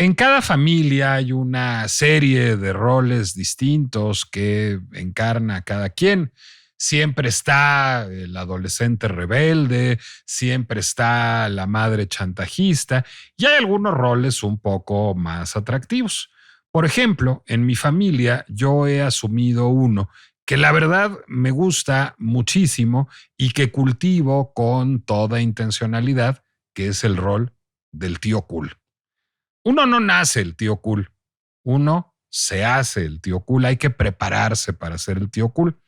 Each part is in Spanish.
En cada familia hay una serie de roles distintos que encarna cada quien. Siempre está el adolescente rebelde, siempre está la madre chantajista y hay algunos roles un poco más atractivos. Por ejemplo, en mi familia yo he asumido uno que la verdad me gusta muchísimo y que cultivo con toda intencionalidad, que es el rol del tío cool. Uno no nace el tío cool, uno se hace el tío cool, hay que prepararse para ser el tío cool.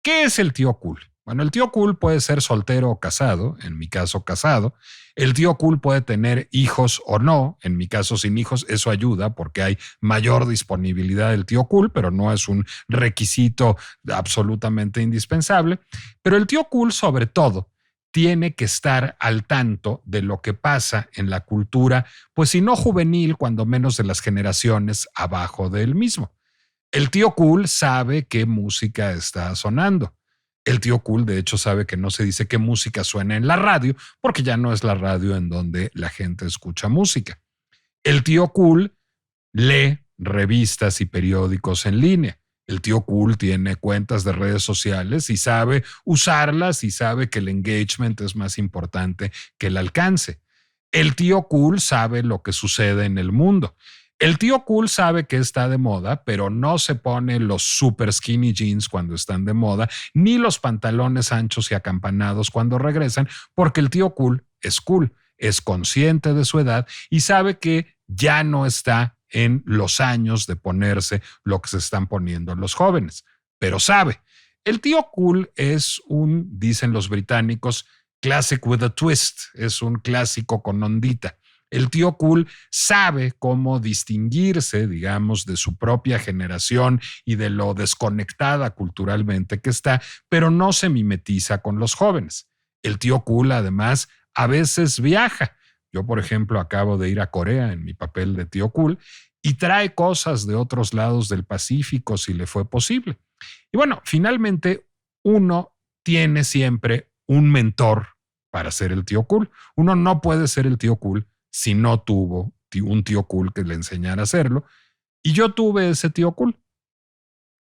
¿Qué es el tío cool? Bueno, el tío cool puede ser soltero o casado, en mi caso casado. El tío cool puede tener hijos o no, en mi caso sin hijos, eso ayuda porque hay mayor disponibilidad del tío cool, pero no es un requisito absolutamente indispensable. Pero el tío cool sobre todo tiene que estar al tanto de lo que pasa en la cultura, pues si no juvenil, cuando menos de las generaciones abajo del mismo. El tío cool sabe qué música está sonando. El tío cool, de hecho, sabe que no se dice qué música suena en la radio, porque ya no es la radio en donde la gente escucha música. El tío cool lee revistas y periódicos en línea. El tío cool tiene cuentas de redes sociales y sabe usarlas y sabe que el engagement es más importante que el alcance. El tío cool sabe lo que sucede en el mundo. El tío cool sabe que está de moda, pero no se pone los super skinny jeans cuando están de moda, ni los pantalones anchos y acampanados cuando regresan, porque el tío cool, es consciente de su edad y sabe que ya no está en los años de ponerse lo que se están poniendo los jóvenes, pero sabe. El tío cool es dicen los británicos, classic with a twist, es un clásico con ondita. El tío cool sabe cómo distinguirse, digamos, de su propia generación y de lo desconectada culturalmente que está, pero no se mimetiza con los jóvenes. El tío cool, además, a veces viaja. Yo, por ejemplo, acabo de ir a Corea en mi papel de tío cool y trae cosas de otros lados del Pacífico si le fue posible. Y bueno, finalmente uno tiene siempre un mentor para ser el tío cool. Uno no puede ser el tío cool si no tuvo un tío cool que le enseñara a hacerlo. Y yo tuve ese tío cool.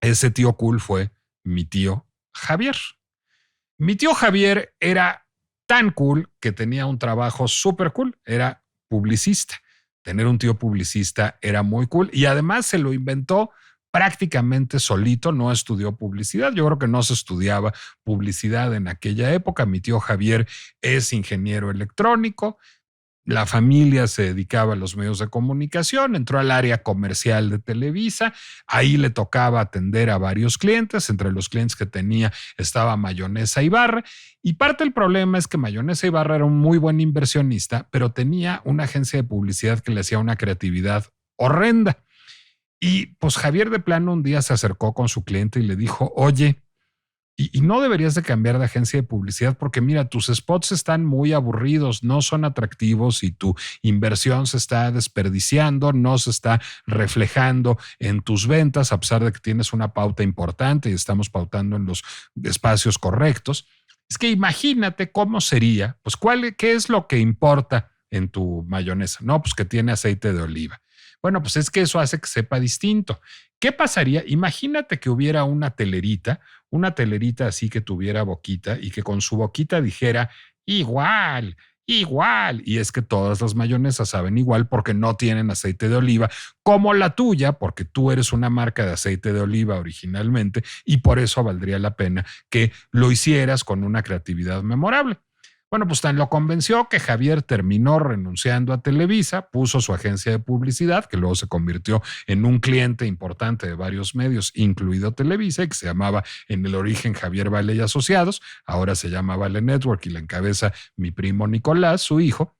Ese tío cool fue mi tío Javier. Mi tío Javier era tan cool que tenía un trabajo súper cool. Era publicista. Tener un tío publicista era muy cool y además se lo inventó prácticamente solito, no estudió publicidad. Yo creo que no se estudiaba publicidad en aquella época. Mi tío Javier es ingeniero electrónico. La familia se dedicaba a los medios de comunicación, entró al área comercial de Televisa, ahí le tocaba atender a varios clientes, entre los clientes que tenía estaba Mayonesa Ibarra, y parte del problema es que Mayonesa Ibarra era un muy buen inversionista, pero tenía una agencia de publicidad que le hacía una creatividad horrenda. Y pues Javier de plano un día se acercó con su cliente y le dijo, oye, y no deberías de cambiar de agencia de publicidad porque mira, tus spots están muy aburridos, no son atractivos y tu inversión se está desperdiciando, no se está reflejando en tus ventas a pesar de que tienes una pauta importante y estamos pautando en los espacios correctos. Es que imagínate cómo sería, pues qué es lo que importa en tu mayonesa. No, pues que tiene aceite de oliva. Bueno, pues es que eso hace que sepa distinto. ¿Qué pasaría? Imagínate que hubiera una telerita así que tuviera boquita y que con su boquita dijera igual, igual. Y es que todas las mayonesas saben igual porque no tienen aceite de oliva, como la tuya, porque tú eres una marca de aceite de oliva originalmente y por eso valdría la pena que lo hicieras con una creatividad memorable. Bueno, pues tan lo convenció que Javier terminó renunciando a Televisa, puso su agencia de publicidad, que luego se convirtió en un cliente importante de varios medios, incluido Televisa, que se llamaba en el origen Javier Vale y Asociados, ahora se llama Vale Network y la encabeza mi primo Nicolás, su hijo.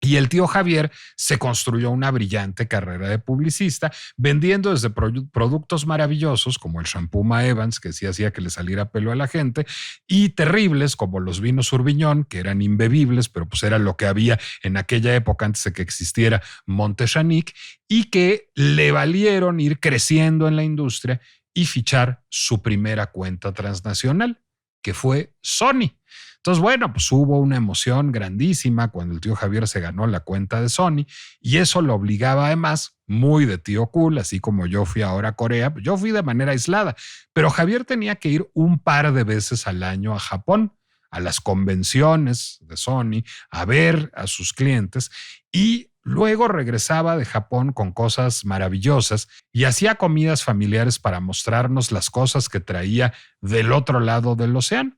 Y el tío Javier se construyó una brillante carrera de publicista, vendiendo desde productos maravillosos como el shampoo Ma Evans, que sí hacía que le saliera pelo a la gente, y terribles como los vinos Urbiñón, que eran imbebibles, pero pues era lo que había en aquella época antes de que existiera Montechanic, y que le valieron ir creciendo en la industria y fichar su primera cuenta transnacional, que fue Sony. Entonces, bueno, pues hubo una emoción grandísima cuando el tío Javier se ganó la cuenta de Sony y eso lo obligaba además, muy de tío cool, así como yo fui ahora a Corea, yo fui de manera aislada, pero Javier tenía que ir un par de veces al año a Japón, a las convenciones de Sony, a ver a sus clientes y luego regresaba de Japón con cosas maravillosas y hacía comidas familiares para mostrarnos las cosas que traía del otro lado del océano.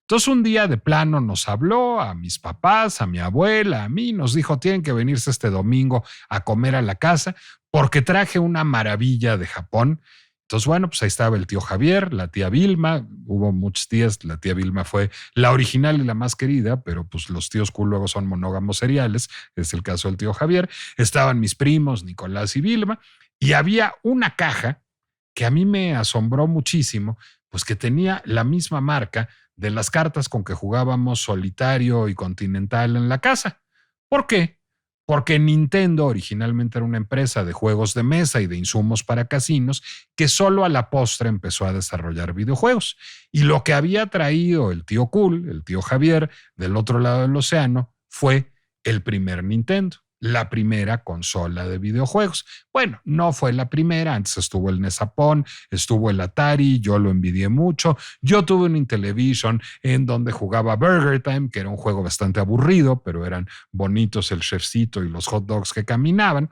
Entonces un día de plano nos habló a mis papás, a mi abuela, a mí, nos dijo, tienen que venirse este domingo a comer a la casa porque traje una maravilla de Japón. Entonces, bueno, pues ahí estaba el tío Javier, la tía Vilma, hubo muchos tías, la tía Vilma fue la original y la más querida, pero pues los tíos cool luego son monógamos seriales, es el caso del tío Javier. Estaban mis primos, Nicolás y Vilma, y había una caja que a mí me asombró muchísimo, pues que tenía la misma marca de las cartas con que jugábamos Solitario y Continental en la casa. ¿Por qué? Porque Nintendo originalmente era una empresa de juegos de mesa y de insumos para casinos que solo a la postre empezó a desarrollar videojuegos. Y lo que había traído el tío cool, el tío Javier, del otro lado del océano, fue el primer Nintendo, la primera consola de videojuegos. Bueno, no fue la primera, antes estuvo el Nesapón, estuvo el Atari, yo lo envidié mucho. Yo tuve un Intellivision en donde jugaba Burger Time, que era un juego bastante aburrido, pero eran bonitos el chefcito y los hot dogs que caminaban.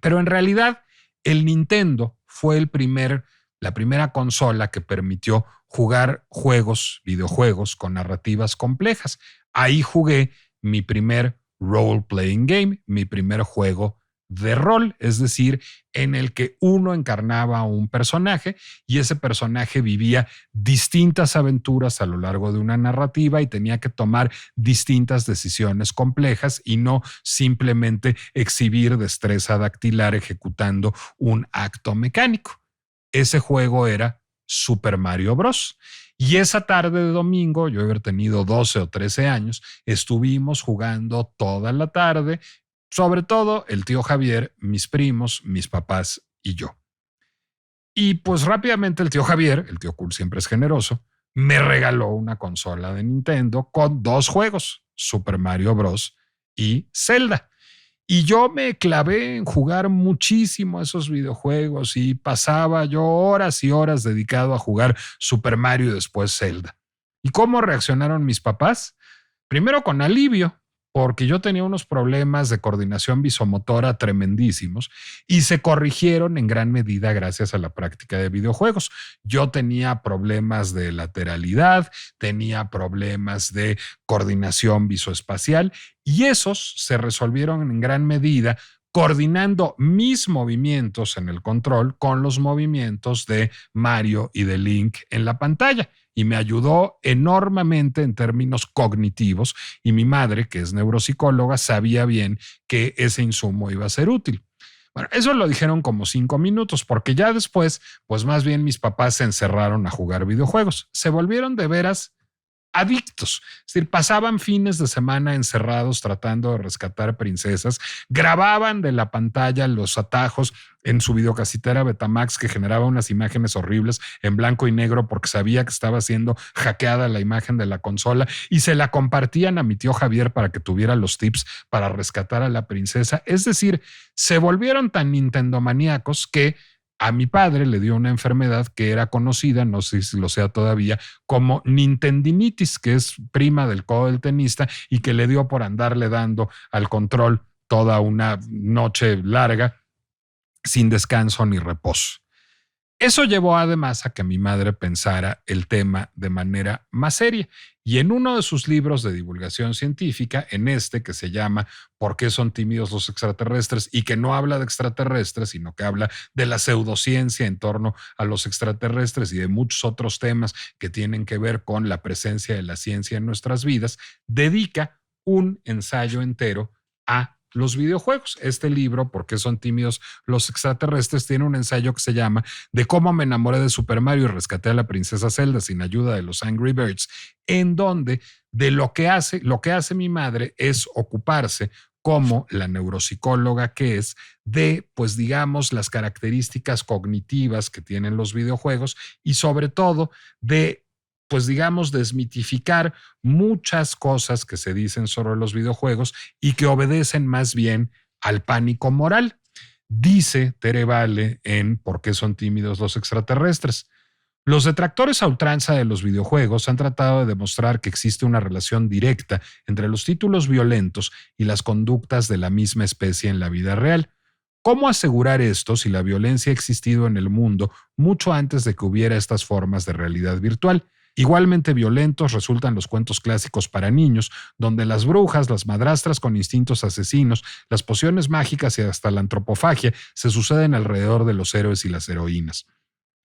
Pero en realidad, el Nintendo fue la primera consola que permitió jugar videojuegos con narrativas complejas. Ahí jugué mi primer role-playing game, mi primer juego de rol, es decir, en el que uno encarnaba a un personaje y ese personaje vivía distintas aventuras a lo largo de una narrativa y tenía que tomar distintas decisiones complejas y no simplemente exhibir destreza dactilar ejecutando un acto mecánico. Ese juego era Super Mario Bros. Y esa tarde de domingo, yo haber tenido 12 o 13 años, estuvimos jugando toda la tarde, sobre todo el tío Javier, mis primos, mis papás y yo. Y pues rápidamente el tío Javier, el tío cool siempre es generoso, me regaló una consola de Nintendo con dos juegos, Super Mario Bros. Y Zelda. Y yo me clavé en jugar muchísimo esos videojuegos y pasaba yo horas y horas dedicado a jugar Super Mario y después Zelda. ¿Y cómo reaccionaron mis papás? Primero con alivio, porque yo tenía unos problemas de coordinación visomotora tremendísimos y se corrigieron en gran medida gracias a la práctica de videojuegos. Yo tenía problemas de lateralidad, tenía problemas de coordinación visoespacial y esos se resolvieron en gran medida coordinando mis movimientos en el control con los movimientos de Mario y de Link en la pantalla. Y me ayudó enormemente en términos cognitivos y mi madre, que es neuropsicóloga, sabía bien que ese insumo iba a ser útil. Bueno, eso lo dijeron como 5 minutos, porque ya después, pues más bien mis papás se encerraron a jugar videojuegos. Se volvieron de veras adictos. Es decir, pasaban fines de semana encerrados tratando de rescatar princesas, grababan de la pantalla los atajos en su videocasetera Betamax que generaba unas imágenes horribles en blanco y negro porque sabía que estaba siendo hackeada la imagen de la consola y se la compartían a mi tío Javier para que tuviera los tips para rescatar a la princesa. Es decir, se volvieron tan nintendomaníacos que a mi padre le dio una enfermedad que era conocida, no sé si lo sea todavía, como nintendinitis, que es prima del codo del tenista y que le dio por andarle dando al control toda una noche larga sin descanso ni reposo. Eso llevó además a que mi madre pensara el tema de manera más seria y en uno de sus libros de divulgación científica, en este que se llama ¿Por qué son tímidos los extraterrestres? Y que no habla de extraterrestres, sino que habla de la pseudociencia en torno a los extraterrestres y de muchos otros temas que tienen que ver con la presencia de la ciencia en nuestras vidas, dedica un ensayo entero a los videojuegos. Este libro, ¿Por qué son tímidos los extraterrestres?, tiene un ensayo que se llama De cómo me enamoré de Super Mario y rescaté a la princesa Zelda sin ayuda de los Angry Birds, en donde de lo que hace mi madre es ocuparse como la neuropsicóloga que es de, pues digamos, las características cognitivas que tienen los videojuegos y sobre todo de pues digamos, desmitificar muchas cosas que se dicen sobre los videojuegos y que obedecen más bien al pánico moral. Dice Tere Vale en ¿Por qué son tímidos los extraterrestres? Los detractores a ultranza de los videojuegos han tratado de demostrar que existe una relación directa entre los títulos violentos y las conductas de la misma especie en la vida real. ¿Cómo asegurar esto si la violencia ha existido en el mundo mucho antes de que hubiera estas formas de realidad virtual? Igualmente violentos resultan los cuentos clásicos para niños, donde las brujas, las madrastras con instintos asesinos, las pociones mágicas y hasta la antropofagia se suceden alrededor de los héroes y las heroínas.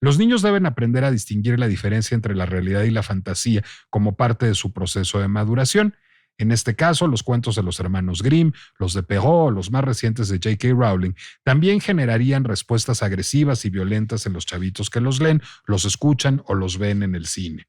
Los niños deben aprender a distinguir la diferencia entre la realidad y la fantasía como parte de su proceso de maduración. En este caso, los cuentos de los hermanos Grimm, los de Perrault, los más recientes de J.K. Rowling, también generarían respuestas agresivas y violentas en los chavitos que los leen, los escuchan o los ven en el cine.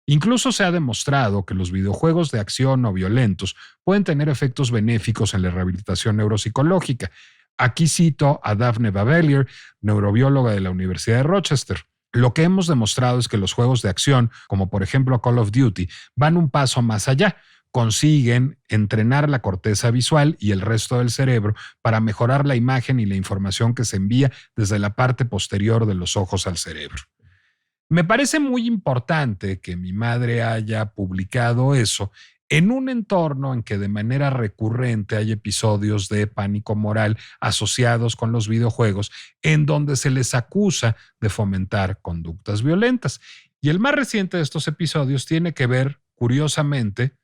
Incluso se ha demostrado que los videojuegos de acción o violentos pueden tener efectos benéficos en la rehabilitación neuropsicológica. Aquí cito a Daphne Bavelier, neurobióloga de la Universidad de Rochester. Lo que hemos demostrado es que los juegos de acción, como por ejemplo Call of Duty, van un paso más allá. Consiguen entrenar la corteza visual y el resto del cerebro para mejorar la imagen y la información que se envía desde la parte posterior de los ojos al cerebro. Me parece muy importante que mi madre haya publicado eso en un entorno en que de manera recurrente hay episodios de pánico moral asociados con los videojuegos, en donde se les acusa de fomentar conductas violentas. Y el más reciente de estos episodios tiene que ver, curiosamente,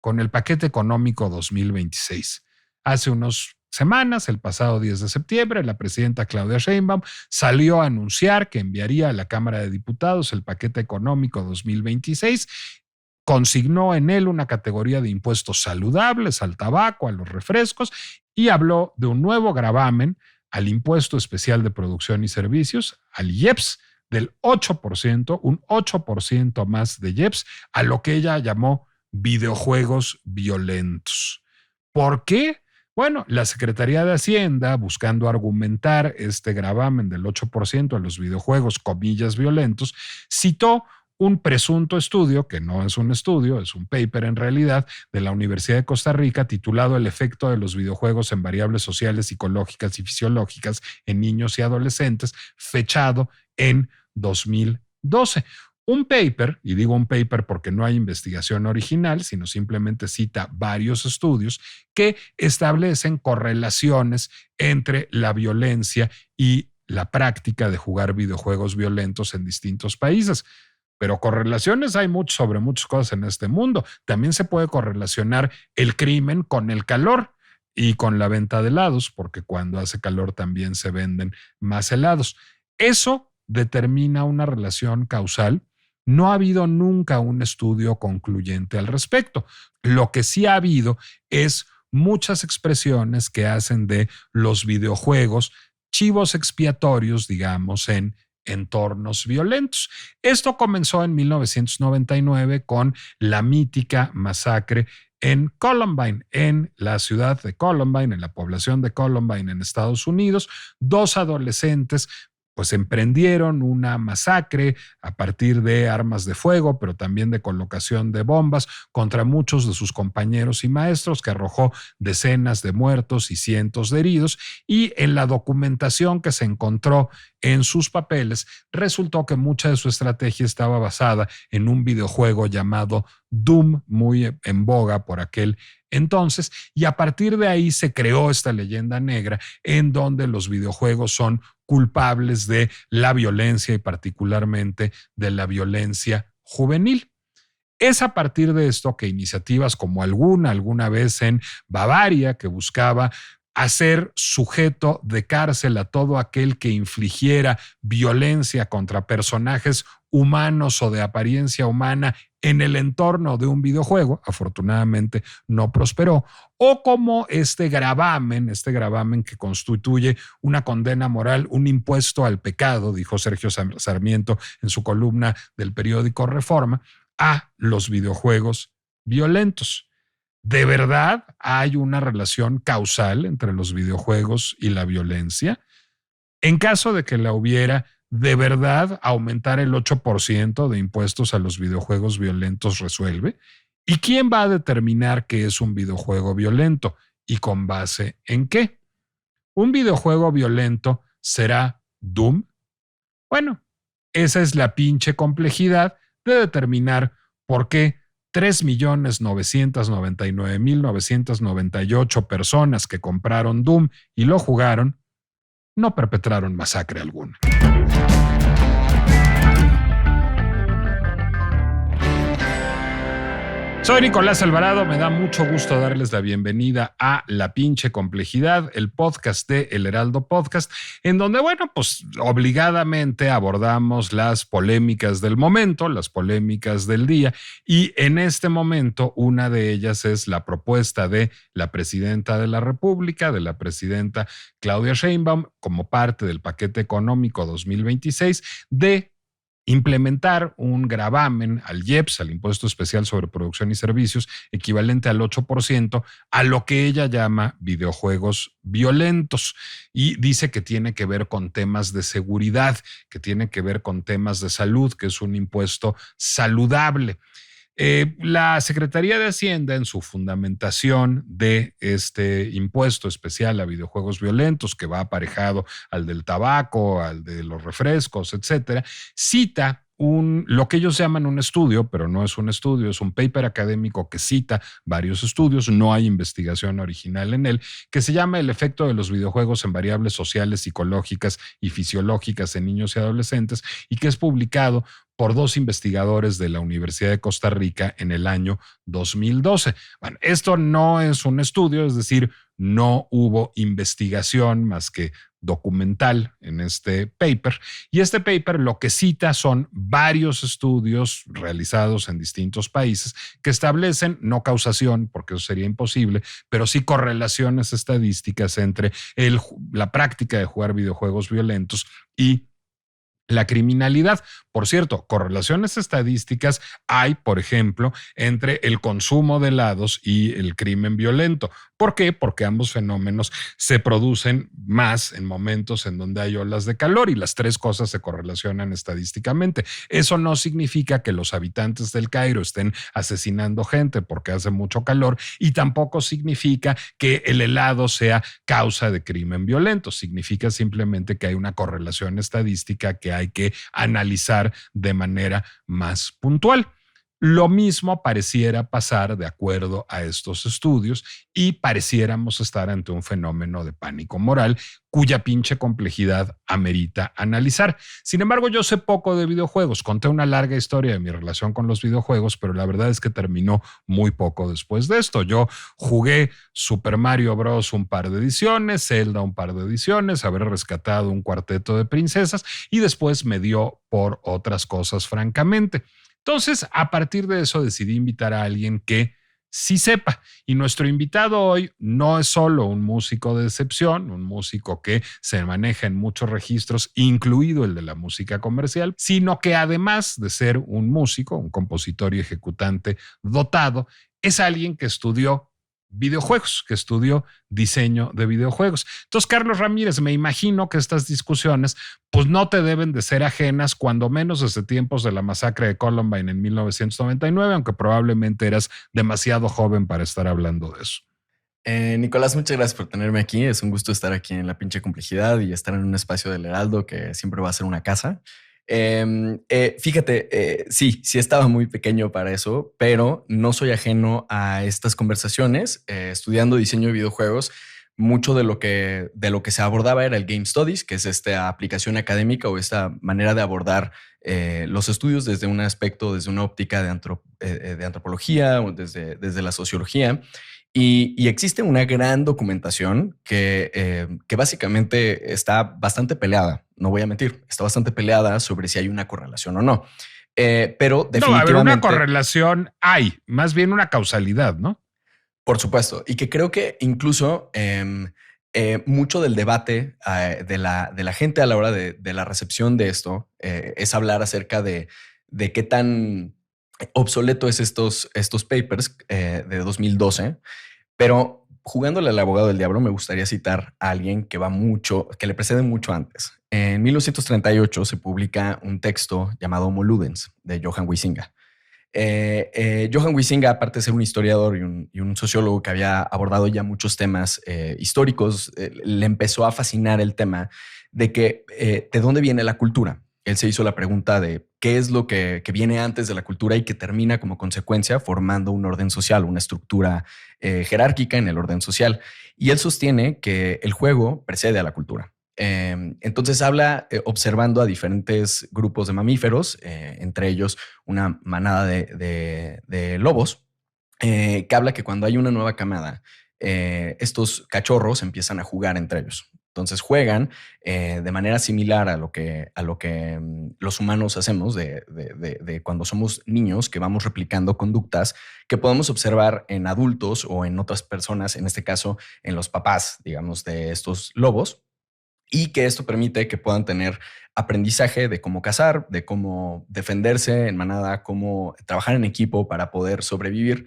con el paquete económico 2026. Hace unos semanas, el pasado 10 de septiembre, la presidenta Claudia Sheinbaum salió a anunciar que enviaría a la Cámara de Diputados el paquete económico 2026. Consignó en él una categoría de impuestos saludables al tabaco, a los refrescos, y habló de un nuevo gravamen al Impuesto Especial de Producción y Servicios, al IEPS, del 8%, un 8% más de IEPS, a lo que ella llamó videojuegos violentos. ¿Por qué? Bueno, la Secretaría de Hacienda, buscando argumentar este gravamen del 8% a los videojuegos, comillas, violentos, citó un presunto estudio, que no es un estudio, es un paper en realidad, de la Universidad de Costa Rica, titulado El efecto de los videojuegos en variables sociales, psicológicas y fisiológicas en niños y adolescentes, fechado en 2012. Un paper, y digo un paper porque no hay investigación original, sino simplemente cita varios estudios que establecen correlaciones entre la violencia y la práctica de jugar videojuegos violentos en distintos países. Pero correlaciones hay sobre muchas cosas en este mundo. También se puede correlacionar el crimen con el calor y con la venta de helados, porque cuando hace calor también se venden más helados. Eso determina una relación causal. No ha habido nunca un estudio concluyente al respecto. Lo que sí ha habido es muchas expresiones que hacen de los videojuegos chivos expiatorios, digamos, en entornos violentos. Esto comenzó en 1999 con la mítica masacre en Columbine, en la ciudad de Columbine, en la población de Columbine, en Estados Unidos. Dos adolescentes pues emprendieron una masacre a partir de armas de fuego, pero también de colocación de bombas contra muchos de sus compañeros y maestros, que arrojó decenas de muertos y cientos de heridos. Y en la documentación que se encontró en sus papeles, resultó que mucha de su estrategia estaba basada en un videojuego llamado Doom, muy en boga por aquel entonces, y a partir de ahí se creó esta leyenda negra en donde los videojuegos son culpables de la violencia y particularmente de la violencia juvenil. Es a partir de esto que iniciativas como alguna vez en Bavaria, que buscaba hacer sujeto de cárcel a todo aquel que infligiera violencia contra personajes humanos o de apariencia humana en el entorno de un videojuego, afortunadamente no prosperó, o como este gravamen que constituye una condena moral, un impuesto al pecado, dijo Sergio Sarmiento en su columna del periódico Reforma, a los videojuegos violentos. ¿De verdad hay una relación causal entre los videojuegos y la violencia? En caso de que la hubiera, ¿De verdad aumentar el 8% de impuestos a los videojuegos violentos resuelve? ¿Y quién va a determinar qué es un videojuego violento? ¿Y con base en qué? ¿Un videojuego violento será Doom? Bueno, esa es la pinche complejidad de determinar por qué 3.999.998 personas que compraron Doom y lo jugaron no perpetraron masacre alguna. Soy Nicolás Alvarado, me da mucho gusto darles la bienvenida a La Pinche Complejidad, el podcast de El Heraldo Podcast, en donde, bueno, pues obligadamente abordamos las polémicas del momento, las polémicas del día, y en este momento una de ellas es la propuesta de la presidenta de la República, de la presidenta Claudia Sheinbaum, como parte del paquete económico 2026, de implementar un gravamen al IEPS, al Impuesto Especial sobre Producción y Servicios, equivalente al 8%, a lo que ella llama videojuegos violentos. Y dice que tiene que ver con temas de seguridad, que tiene que ver con temas de salud, que es un impuesto saludable. La Secretaría de Hacienda, en su fundamentación de este impuesto especial a videojuegos violentos, que va aparejado al del tabaco, al de los refrescos, etcétera, cita lo que ellos llaman un estudio, pero no es un estudio, es un paper académico que cita varios estudios, no hay investigación original en él, que se llama El efecto de los videojuegos en variables sociales, psicológicas y fisiológicas en niños y adolescentes, y que es publicado por dos investigadores de la Universidad de Costa Rica en el año 2012. Bueno, esto no es un estudio, es decir, no hubo investigación más que documental en este paper. Y este paper lo que cita son varios estudios realizados en distintos países que establecen no causación, porque eso sería imposible, pero sí correlaciones estadísticas entre la práctica de jugar videojuegos violentos y la criminalidad. Por cierto, correlaciones estadísticas hay, por ejemplo, entre el consumo de helados y el crimen violento. ¿Por qué? Porque ambos fenómenos se producen más en momentos en donde hay olas de calor y las tres cosas se correlacionan estadísticamente. Eso no significa que los habitantes del Cairo estén asesinando gente porque hace mucho calor, y tampoco significa que el helado sea causa de crimen violento. Significa simplemente que hay una correlación estadística que hay que analizar de manera más puntual. Lo mismo pareciera pasar de acuerdo a estos estudios y pareciéramos estar ante un fenómeno de pánico moral cuya pinche complejidad amerita analizar. Sin embargo, yo sé poco de videojuegos. Conté una larga historia de mi relación con los videojuegos, pero la verdad es que terminó muy poco después de esto. Yo jugué Super Mario Bros. Un par de ediciones, Zelda un par de ediciones, haber rescatado un cuarteto de princesas y después me dio por otras cosas, francamente. Entonces, a partir de eso decidí invitar a alguien que sí sepa. Y nuestro invitado hoy no es solo un músico de excepción, un músico que se maneja en muchos registros, incluido el de la música comercial, sino que además de ser un músico, un compositor y ejecutante dotado, es alguien que estudió videojuegos, que estudió diseño de videojuegos. Entonces, Carlos Ramírez, me imagino que estas discusiones pues no te deben de ser ajenas, cuando menos desde tiempos de la masacre de Columbine en 1999, aunque probablemente eras demasiado joven para estar hablando de eso. Nicolás, muchas gracias por tenerme aquí. Es un gusto estar aquí en La Pinche Complejidad y estar en un espacio del Heraldo que siempre va a ser una casa. Fíjate, sí estaba muy pequeño para eso, pero no soy ajeno a estas conversaciones. Estudiando diseño de videojuegos, mucho de lo que se abordaba era el Game Studies, que es esta aplicación académica o esta manera de abordar los estudios desde un aspecto, desde una óptica de antropología o desde la sociología. Y existe una gran documentación que básicamente está bastante peleada, no voy a mentir, está bastante peleada sobre si hay una correlación o no. Pero definitivamente... No, a ver, una correlación hay, más bien una causalidad, ¿no? Por supuesto, y que creo que incluso mucho del debate de la gente a la hora de la recepción de esto es hablar acerca de qué tan obsoleto es estos papers de 2012. Pero jugándole al abogado del diablo, me gustaría citar a alguien que le precede mucho antes. En 1938 se publica un texto llamado Homo Ludens de Johann Huizinga. Johann Huizinga, aparte de ser un historiador y un sociólogo que había abordado ya muchos temas históricos, le empezó a fascinar el tema de dónde viene la cultura. Él se hizo la pregunta de qué es lo que viene antes de la cultura y que termina como consecuencia formando un orden social, una estructura jerárquica en el orden social. Y él sostiene que el juego precede a la cultura. Entonces habla observando a diferentes grupos de mamíferos, entre ellos una manada de lobos, que habla que cuando hay una nueva camada, estos cachorros empiezan a jugar entre ellos. Entonces juegan de manera similar a lo que los humanos hacemos de cuando somos niños, que vamos replicando conductas que podemos observar en adultos o en otras personas, en este caso en los papás, digamos, de estos lobos, y que esto permite que puedan tener aprendizaje de cómo cazar, de cómo defenderse en manada, cómo trabajar en equipo para poder sobrevivir.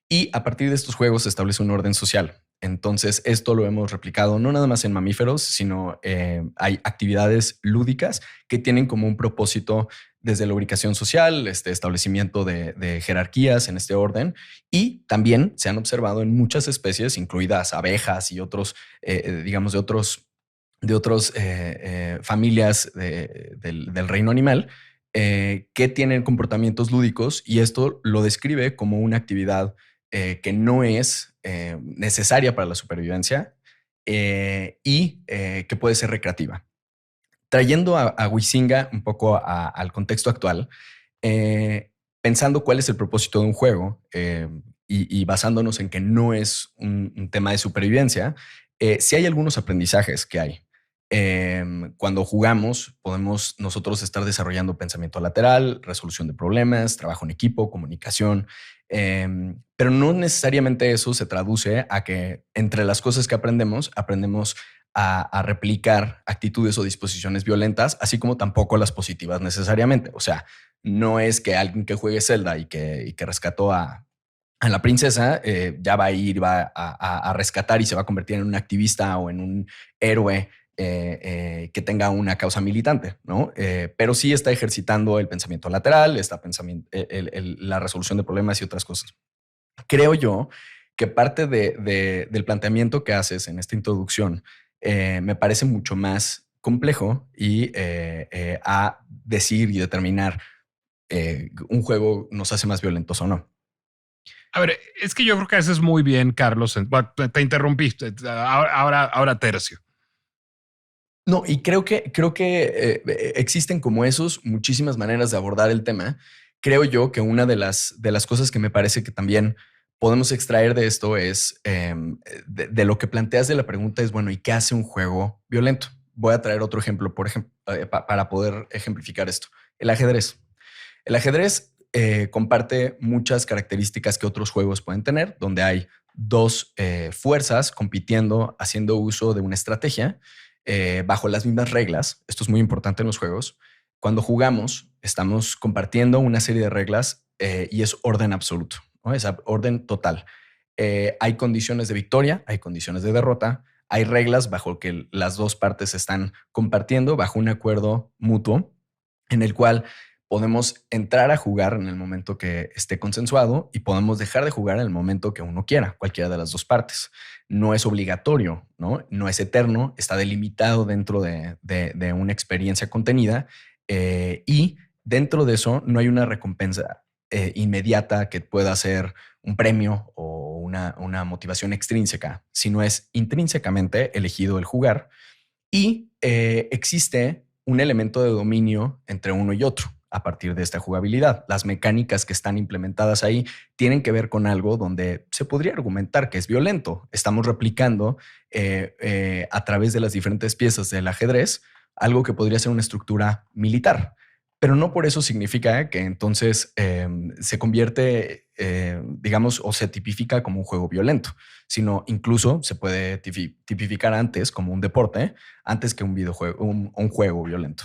Y a partir de estos juegos se establece un orden social. Entonces, esto lo hemos replicado no nada más en mamíferos, sino hay actividades lúdicas que tienen como un propósito desde la ubicación social, este establecimiento de jerarquías en este orden, y también se han observado en muchas especies, incluidas abejas y otros, digamos, de otras familias del reino animal, que tienen comportamientos lúdicos, y esto lo describe como una actividad que no es necesaria para la supervivencia y que puede ser recreativa. Trayendo a Huizinga un poco al contexto actual, pensando cuál es el propósito de un juego y basándonos en que no es un tema de supervivencia, sí hay algunos aprendizajes que hay. Cuando jugamos, podemos nosotros estar desarrollando pensamiento lateral, resolución de problemas, trabajo en equipo, comunicación, pero no necesariamente eso se traduce a que entre las cosas que aprendemos a replicar actitudes o disposiciones violentas, así como tampoco las positivas necesariamente. O sea, no es que alguien que juegue Zelda y que rescató a la princesa ya va a ir, va a rescatar y se va a convertir en un activista o en un héroe que tenga una causa militante, ¿no? Pero sí está ejercitando el pensamiento lateral, la resolución de problemas y otras cosas. Creo yo que parte del planteamiento que haces en esta introducción me parece mucho más complejo y a decir y determinar un juego nos hace más violentos o no. A ver, es que yo creo que haces muy bien, Carlos. Bueno, te interrumpiste. Ahora tercio. No, y creo que existen como esos muchísimas maneras de abordar el tema. Creo yo que una de las cosas que me parece que también podemos extraer de esto es de lo que planteas de la pregunta es, bueno, ¿y qué hace un juego violento? Voy a traer otro ejemplo, por ejemplo, para poder ejemplificar esto. El ajedrez. El ajedrez comparte muchas características que otros juegos pueden tener, donde hay dos fuerzas compitiendo, haciendo uso de una estrategia bajo las mismas reglas. Esto es muy importante en los juegos. Cuando jugamos, estamos compartiendo una serie de reglas y es orden absoluto, ¿no? Es orden total. Hay condiciones de victoria, hay condiciones de derrota, hay reglas bajo que las dos partes están compartiendo bajo un acuerdo mutuo en el cual podemos entrar a jugar en el momento que esté consensuado y podemos dejar de jugar en el momento que uno quiera, cualquiera de las dos partes. No es obligatorio, ¿no? No es eterno, está delimitado dentro de una experiencia contenida y dentro de eso no hay una recompensa inmediata que pueda ser un premio o una motivación extrínseca, sino es intrínsecamente elegido el jugar y existe un elemento de dominio entre uno y otro a partir de esta jugabilidad. Las mecánicas que están implementadas ahí tienen que ver con algo donde se podría argumentar que es violento. Estamos replicando a través de las diferentes piezas del ajedrez algo que podría ser una estructura militar, pero no por eso significa que entonces se convierte, digamos, o se tipifica como un juego violento, sino incluso se puede tipificar antes como un deporte, antes que un videojuego, un juego violento.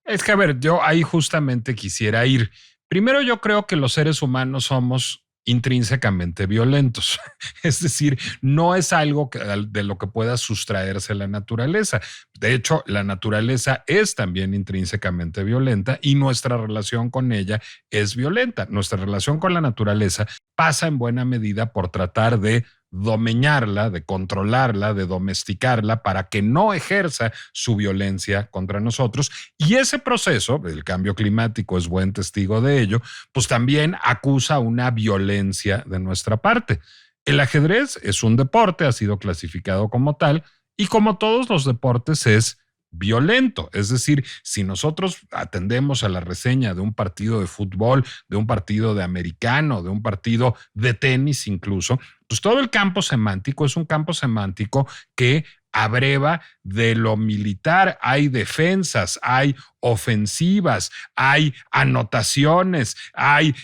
Es que, a ver, yo ahí justamente quisiera ir. Primero, yo creo que los seres humanos somos intrínsecamente violentos. Es decir, no es algo de lo que pueda sustraerse la naturaleza. De hecho, la naturaleza es también intrínsecamente violenta y nuestra relación con ella es violenta. Nuestra relación con la naturaleza pasa en buena medida por tratar de domeñarla, de controlarla, de domesticarla para que no ejerza su violencia contra nosotros. Y ese proceso, el cambio climático es buen testigo de ello, pues también acusa una violencia de nuestra parte. El ajedrez es un deporte, ha sido clasificado como tal, y como todos los deportes es violento. Es decir, si nosotros atendemos a la reseña de un partido de fútbol, de un partido de americano, de un partido de tenis incluso, pues todo el campo semántico es un campo semántico que abreva de lo militar. Hay defensas, hay ofensivas, hay anotaciones, hay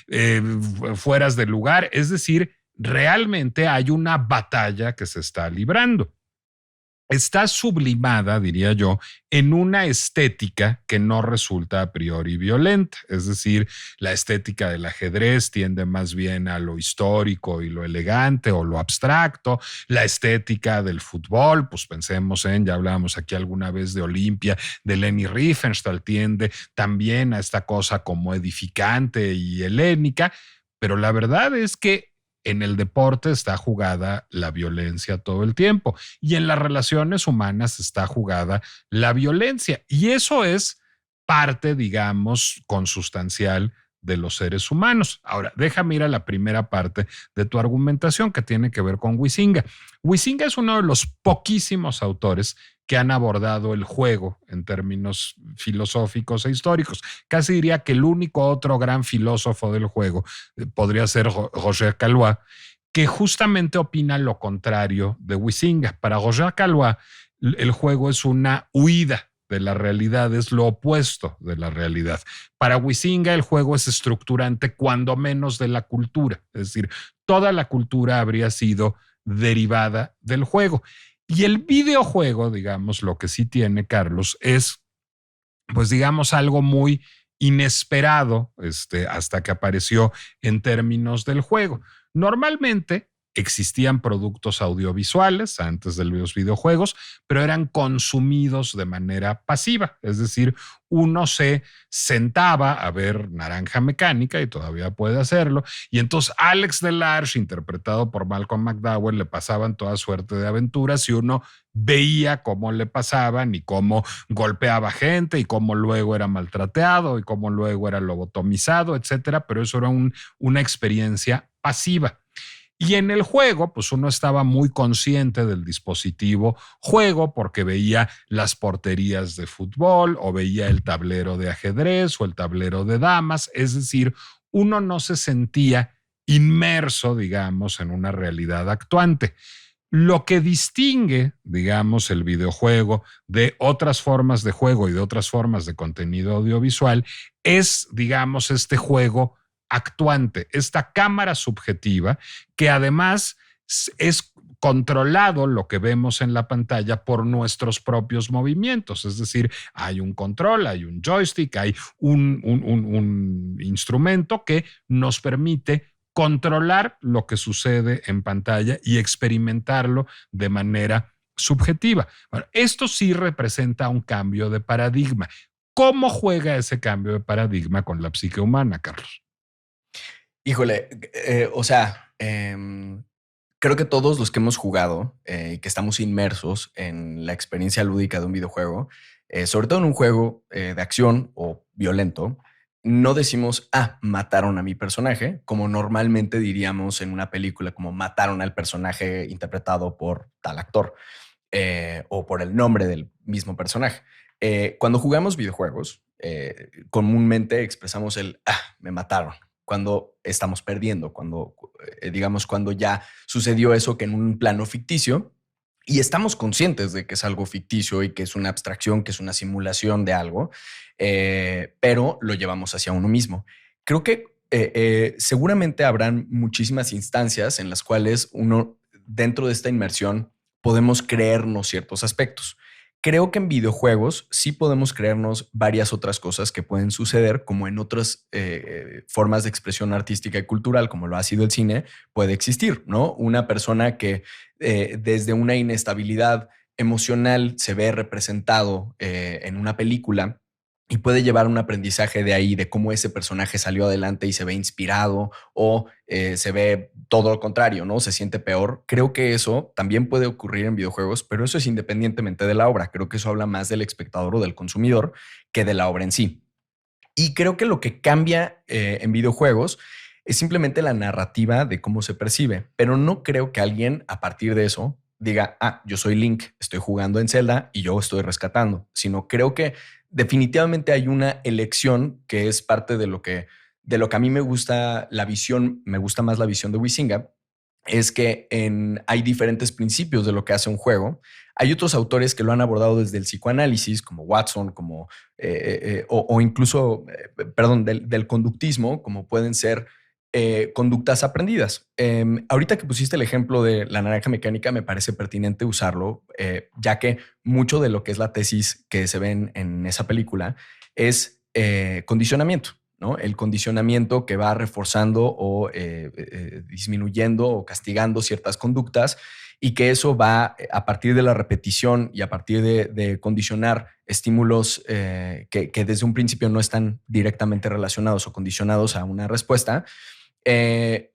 fueras de lugar. Es decir, realmente hay una batalla que se está librando. Está sublimada, diría yo, en una estética que no resulta a priori violenta. Es decir, la estética del ajedrez tiende más bien a lo histórico y lo elegante o lo abstracto. La estética del fútbol, pues pensemos en, ya hablábamos aquí alguna vez de Olimpia, de Leni Riefenstahl, tiende también a esta cosa como edificante y helénica, pero la verdad es que en el deporte está jugada la violencia todo el tiempo y en las relaciones humanas está jugada la violencia. Y eso es parte, digamos, consustancial de los seres humanos. Ahora, déjame ir a la primera parte de tu argumentación que tiene que ver con Huizinga. Huizinga es uno de los poquísimos autores que han abordado el juego en términos filosóficos e históricos. Casi diría que el único otro gran filósofo del juego podría ser Roger Caillois, que justamente opina lo contrario de Huizinga. Para Roger Caillois, el juego es una huida de la realidad, es lo opuesto de la realidad. Para Huizinga, el juego es estructurante, cuando menos de la cultura. Es decir, toda la cultura habría sido derivada del juego. Y el videojuego, digamos, lo que sí tiene, Carlos, es, pues digamos, algo muy inesperado hasta que apareció en términos del juego. Normalmente existían productos audiovisuales antes de los videojuegos, pero eran consumidos de manera pasiva. Es decir, uno se sentaba a ver Naranja Mecánica y todavía puede hacerlo. Y entonces Alex Delarge, interpretado por Malcolm McDowell, le pasaban toda suerte de aventuras y uno veía cómo le pasaban y cómo golpeaba gente y cómo luego era maltratado y cómo luego era lobotomizado, etcétera. Pero eso era una experiencia pasiva. Y en el juego, pues uno estaba muy consciente del dispositivo juego porque veía las porterías de fútbol o veía el tablero de ajedrez o el tablero de damas. Es decir, uno no se sentía inmerso, digamos, en una realidad actuante. Lo que distingue, digamos, el videojuego de otras formas de juego y de otras formas de contenido audiovisual es, digamos, este juego actuante, esta cámara subjetiva que además es controlado lo que vemos en la pantalla por nuestros propios movimientos. Es decir, hay un control, hay un joystick, hay un instrumento que nos permite controlar lo que sucede en pantalla y experimentarlo de manera subjetiva. Bueno, esto sí representa un cambio de paradigma. ¿Cómo juega ese cambio de paradigma con la psique humana, Carlos? Híjole, creo que todos los que hemos jugado y que estamos inmersos en la experiencia lúdica de un videojuego, sobre todo en un juego de acción o violento, no decimos, mataron a mi personaje, como normalmente diríamos en una película, como mataron al personaje interpretado por tal actor o por el nombre del mismo personaje. Cuando jugamos videojuegos, comúnmente expresamos me mataron cuando estamos perdiendo, cuando ya sucedió eso que en un plano ficticio y estamos conscientes de que es algo ficticio y que es una abstracción, que es una simulación de algo, pero lo llevamos hacia uno mismo. Creo que seguramente habrán muchísimas instancias en las cuales uno, dentro de esta inmersión, podemos creernos ciertos aspectos. Creo que en videojuegos sí podemos creernos varias otras cosas que pueden suceder, como en otras formas de expresión artística y cultural, como lo ha sido el cine, puede existir, ¿no? Una persona que desde una inestabilidad emocional se ve representado en una película y puede llevar un aprendizaje de ahí, de cómo ese personaje salió adelante y se ve inspirado o se ve todo lo contrario, ¿no? Se siente peor. Creo que eso también puede ocurrir en videojuegos, pero eso es independientemente de la obra. Creo que eso habla más del espectador o del consumidor que de la obra en sí. Y creo que lo que cambia en videojuegos es simplemente la narrativa de cómo se percibe, pero no creo que alguien a partir de eso diga, ah, yo soy Link, estoy jugando en Zelda y yo estoy rescatando, sino creo que definitivamente hay una elección que es parte de lo que a mí me gusta la visión, me gusta más la visión de Huizinga, es que hay diferentes principios de lo que hace un juego. Hay otros autores que lo han abordado desde el psicoanálisis, como Watson, como, o incluso, perdón, del conductismo, como pueden ser conductas aprendidas. Ahorita que pusiste el ejemplo de la naranja mecánica, me parece pertinente usarlo, ya que mucho de lo que es la tesis que se ve en esa película es condicionamiento. ¿No? El condicionamiento que va reforzando o disminuyendo o castigando ciertas conductas y que eso va a partir de la repetición y a partir de condicionar estímulos que desde un principio no están directamente relacionados o condicionados a una respuesta.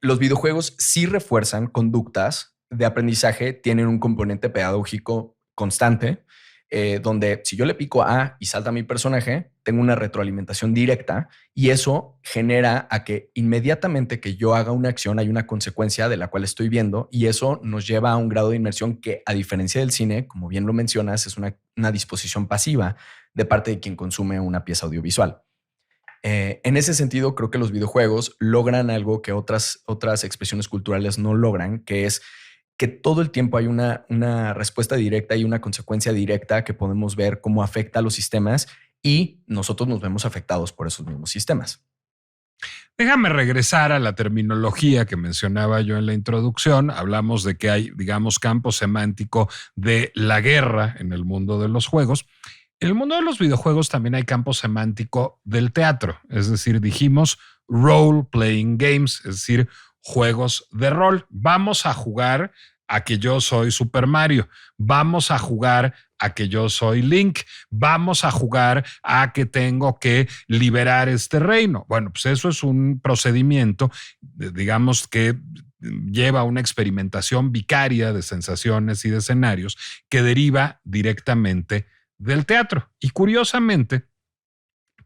Los videojuegos sí refuerzan conductas de aprendizaje, tienen un componente pedagógico constante, donde si yo le pico A y salta mi personaje, tengo una retroalimentación directa y eso genera a que inmediatamente que yo haga una acción hay una consecuencia de la cual estoy viendo y eso nos lleva a un grado de inmersión que, a diferencia del cine, como bien lo mencionas, es una disposición pasiva de parte de quien consume una pieza audiovisual. En ese sentido, creo que los videojuegos logran algo que otras expresiones culturales no logran, que es que todo el tiempo hay una respuesta directa y una consecuencia directa que podemos ver cómo afecta a los sistemas y nosotros nos vemos afectados por esos mismos sistemas. Déjame regresar a la terminología que mencionaba yo en la introducción. Hablamos de que hay, digamos, campo semántico de la guerra en el mundo de los juegos. En el mundo de los videojuegos también hay campo semántico del teatro. Es decir, dijimos role-playing games, es decir, juegos de rol. Vamos a jugar a que yo soy Super Mario. Vamos a jugar a que yo soy Link. Vamos a jugar a que tengo que liberar este reino. Bueno, pues eso es un procedimiento, digamos, que lleva una experimentación vicaria de sensaciones y de escenarios que deriva directamente del teatro. Y curiosamente,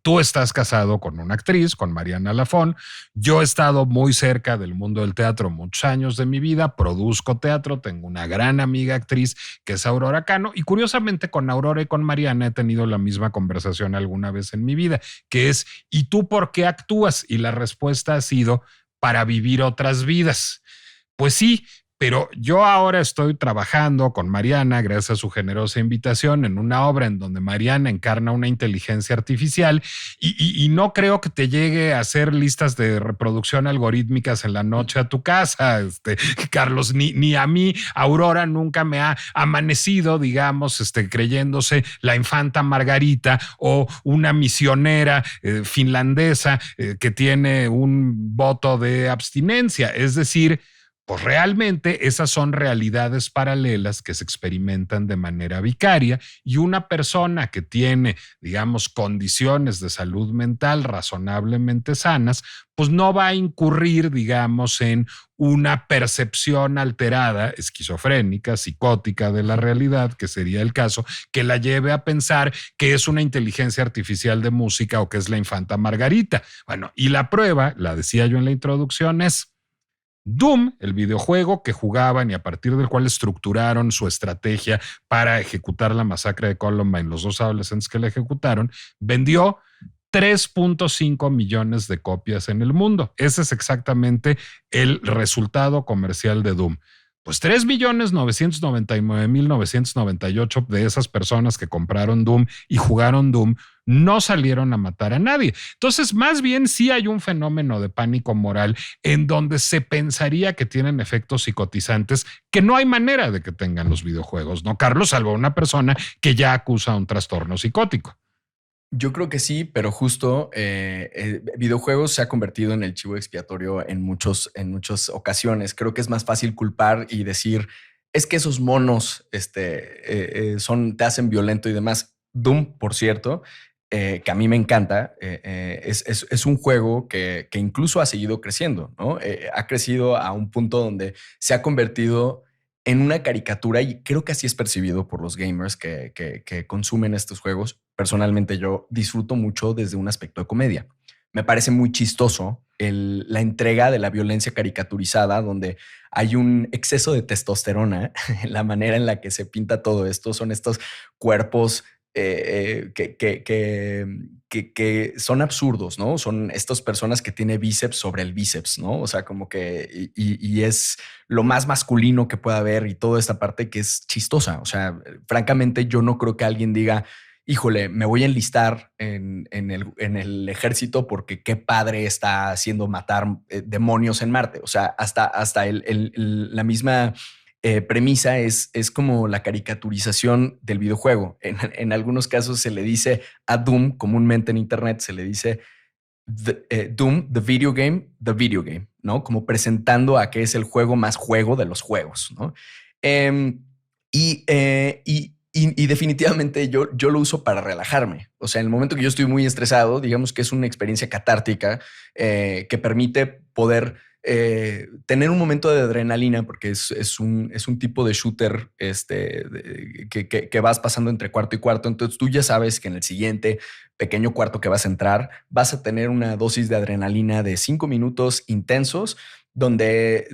tú estás casado con una actriz, con Mariana Lafón. Yo he estado muy cerca del mundo del teatro muchos años de mi vida, produzco teatro, tengo una gran amiga actriz que es Aurora Cano y curiosamente con Aurora y con Mariana he tenido la misma conversación alguna vez en mi vida, que es, ¿y tú por qué actúas? Y la respuesta ha sido, para vivir otras vidas. Pues sí, pero yo ahora estoy trabajando con Mariana, gracias a su generosa invitación, en una obra en donde Mariana encarna una inteligencia artificial y no creo que te llegue a hacer listas de reproducción algorítmicas en la noche a tu casa, Carlos, ni a mí, Aurora nunca me ha amanecido, digamos, creyéndose la infanta Margarita o una misionera finlandesa que tiene un voto de abstinencia, es decir, pues realmente esas son realidades paralelas que se experimentan de manera vicaria y una persona que tiene, digamos, condiciones de salud mental razonablemente sanas, pues no va a incurrir, digamos, en una percepción alterada, esquizofrénica, psicótica de la realidad, que sería el caso, que la lleve a pensar que es una inteligencia artificial de música o que es la infanta Margarita. Bueno, y la prueba, la decía yo en la introducción, es Doom, el videojuego que jugaban y a partir del cual estructuraron su estrategia para ejecutar la masacre de Columbine, los dos adolescentes que la ejecutaron, vendió 3.5 millones de copias en el mundo. Ese es exactamente el resultado comercial de Doom. Pues 3.999.998 de esas personas que compraron Doom y jugaron Doom no salieron a matar a nadie. Entonces, más bien sí hay un fenómeno de pánico moral en donde se pensaría que tienen efectos psicotizantes que no hay manera de que tengan los videojuegos, ¿no, Carlos? Salvo una persona que ya acusa un trastorno psicótico. Yo creo que sí, pero justo videojuegos se ha convertido en el chivo expiatorio en muchas ocasiones. Creo que es más fácil culpar y decir, es que esos monos te hacen violento y demás. Doom, por cierto, que a mí me encanta, es un juego que incluso ha seguido creciendo, ¿no? Ha crecido a un punto donde se ha convertido en una caricatura y creo que así es percibido por los gamers que consumen estos juegos. Personalmente yo disfruto mucho desde un aspecto de comedia. Me parece muy chistoso la entrega de la violencia caricaturizada, donde hay un exceso de testosterona en la manera en la que se pinta todo esto. Son estos cuerpos que son absurdos, ¿no? Son estas personas que tienen bíceps sobre el bíceps, ¿no? O sea, como que y es lo más masculino que pueda haber y toda esta parte que es chistosa. O sea, francamente, yo no creo que alguien diga, híjole, me voy a enlistar en el ejército porque qué padre está haciendo matar demonios en Marte. O sea, hasta la misma premisa es como la caricaturización del videojuego. En algunos casos se le dice a Doom, comúnmente en Internet se le dice Doom, the video game, ¿no? Como presentando a que es el juego más juego de los juegos, ¿no? Y definitivamente yo lo uso para relajarme. O sea, en el momento que yo estoy muy estresado, digamos que es una experiencia catártica que permite poder tener un momento de adrenalina, porque es un tipo de shooter que vas pasando entre cuarto y cuarto. Entonces tú ya sabes que en el siguiente pequeño cuarto que vas a entrar vas a tener una dosis de adrenalina de 5 minutos intensos, donde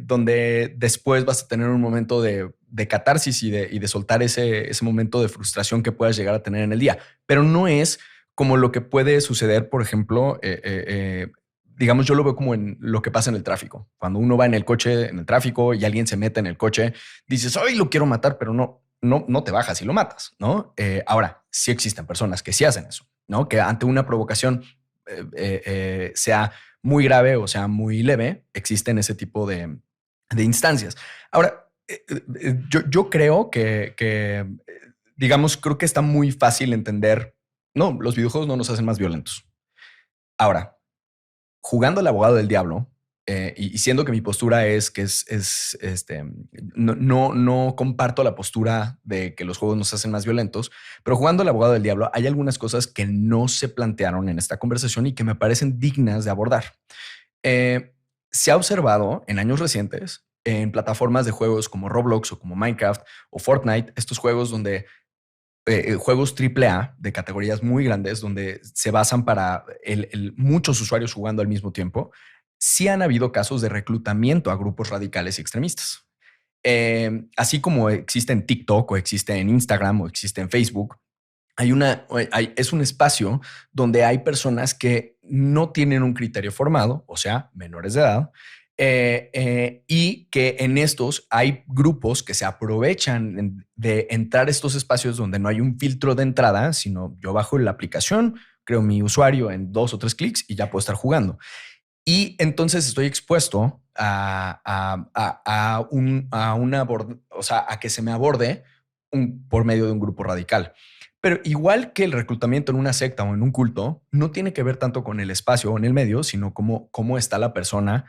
después vas a tener un momento de catarsis y de soltar ese momento de frustración que puedas llegar a tener en el día. Pero no es como lo que puede suceder, por ejemplo, digamos, yo lo veo como en lo que pasa en el tráfico. Cuando uno va en el coche, en el tráfico, y alguien se mete en el coche, dices, ¡ay, lo quiero matar! Pero no te bajas y lo matas, ¿no? Ahora, sí existen personas que sí hacen eso, ¿no? Que ante una provocación sea muy grave o sea muy leve, existen ese tipo de instancias. Ahora, yo creo que, digamos, creo que está muy fácil entender, no, los videojuegos no nos hacen más violentos. Ahora, jugando al abogado del diablo, y siendo que mi postura es que no comparto la postura de que los juegos nos hacen más violentos, pero jugando al abogado del diablo hay algunas cosas que no se plantearon en esta conversación y que me parecen dignas de abordar. Se ha observado en años recientes en plataformas de juegos como Roblox o como Minecraft o Fortnite, estos juegos donde juegos AAA de categorías muy grandes donde se basan para muchos usuarios jugando al mismo tiempo, sí han habido casos de reclutamiento a grupos radicales y extremistas. Así como existe en TikTok o existe en Instagram o existe en Facebook, es un espacio donde hay personas que no tienen un criterio formado, o sea, menores de edad, y que en estos hay grupos que se aprovechan de entrar a estos espacios donde no hay un filtro de entrada, sino yo bajo la aplicación, creo mi usuario en 2 o 3 clics y ya puedo estar jugando. Y entonces estoy expuesto a que se me aborde por medio de un grupo radical. Pero igual que el reclutamiento en una secta o en un culto, no tiene que ver tanto con el espacio o en el medio, sino cómo está la persona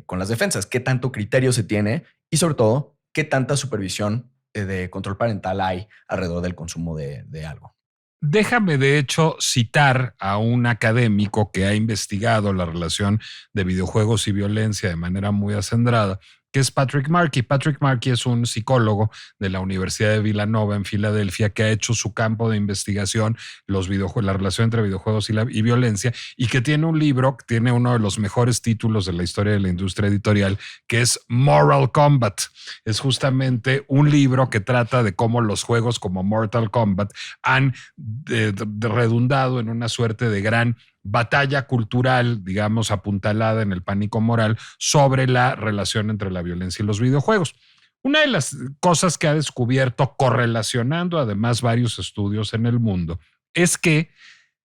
con las defensas, qué tanto criterio se tiene y sobre todo, qué tanta supervisión de control parental hay alrededor del consumo de algo. Déjame, de hecho, citar a un académico que ha investigado la relación de videojuegos y violencia de manera muy acendrada, que es Patrick Markey. Patrick Markey es un psicólogo de la Universidad de Villanova en Filadelfia que ha hecho su campo de investigación, la relación entre videojuegos y violencia, y que tiene un libro, que tiene uno de los mejores títulos de la historia de la industria editorial, que es Moral Combat. Es justamente un libro que trata de cómo los juegos como Mortal Kombat han redundado en una suerte de gran batalla cultural, digamos, apuntalada en el pánico moral sobre la relación entre la violencia y los videojuegos. Una de las cosas que ha descubierto, correlacionando además varios estudios en el mundo, es que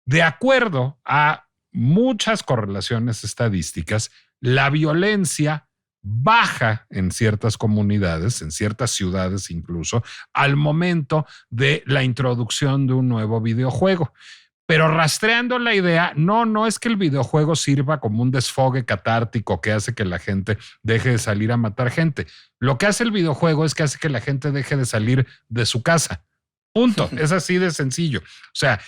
de acuerdo a muchas correlaciones estadísticas, la violencia baja en ciertas comunidades, en ciertas ciudades incluso, al momento de la introducción de un nuevo videojuego. Pero rastreando la idea, no es que el videojuego sirva como un desfogue catártico que hace que la gente deje de salir a matar gente. Lo que hace el videojuego es que hace que la gente deje de salir de su casa. Punto. Es así de sencillo. O sea,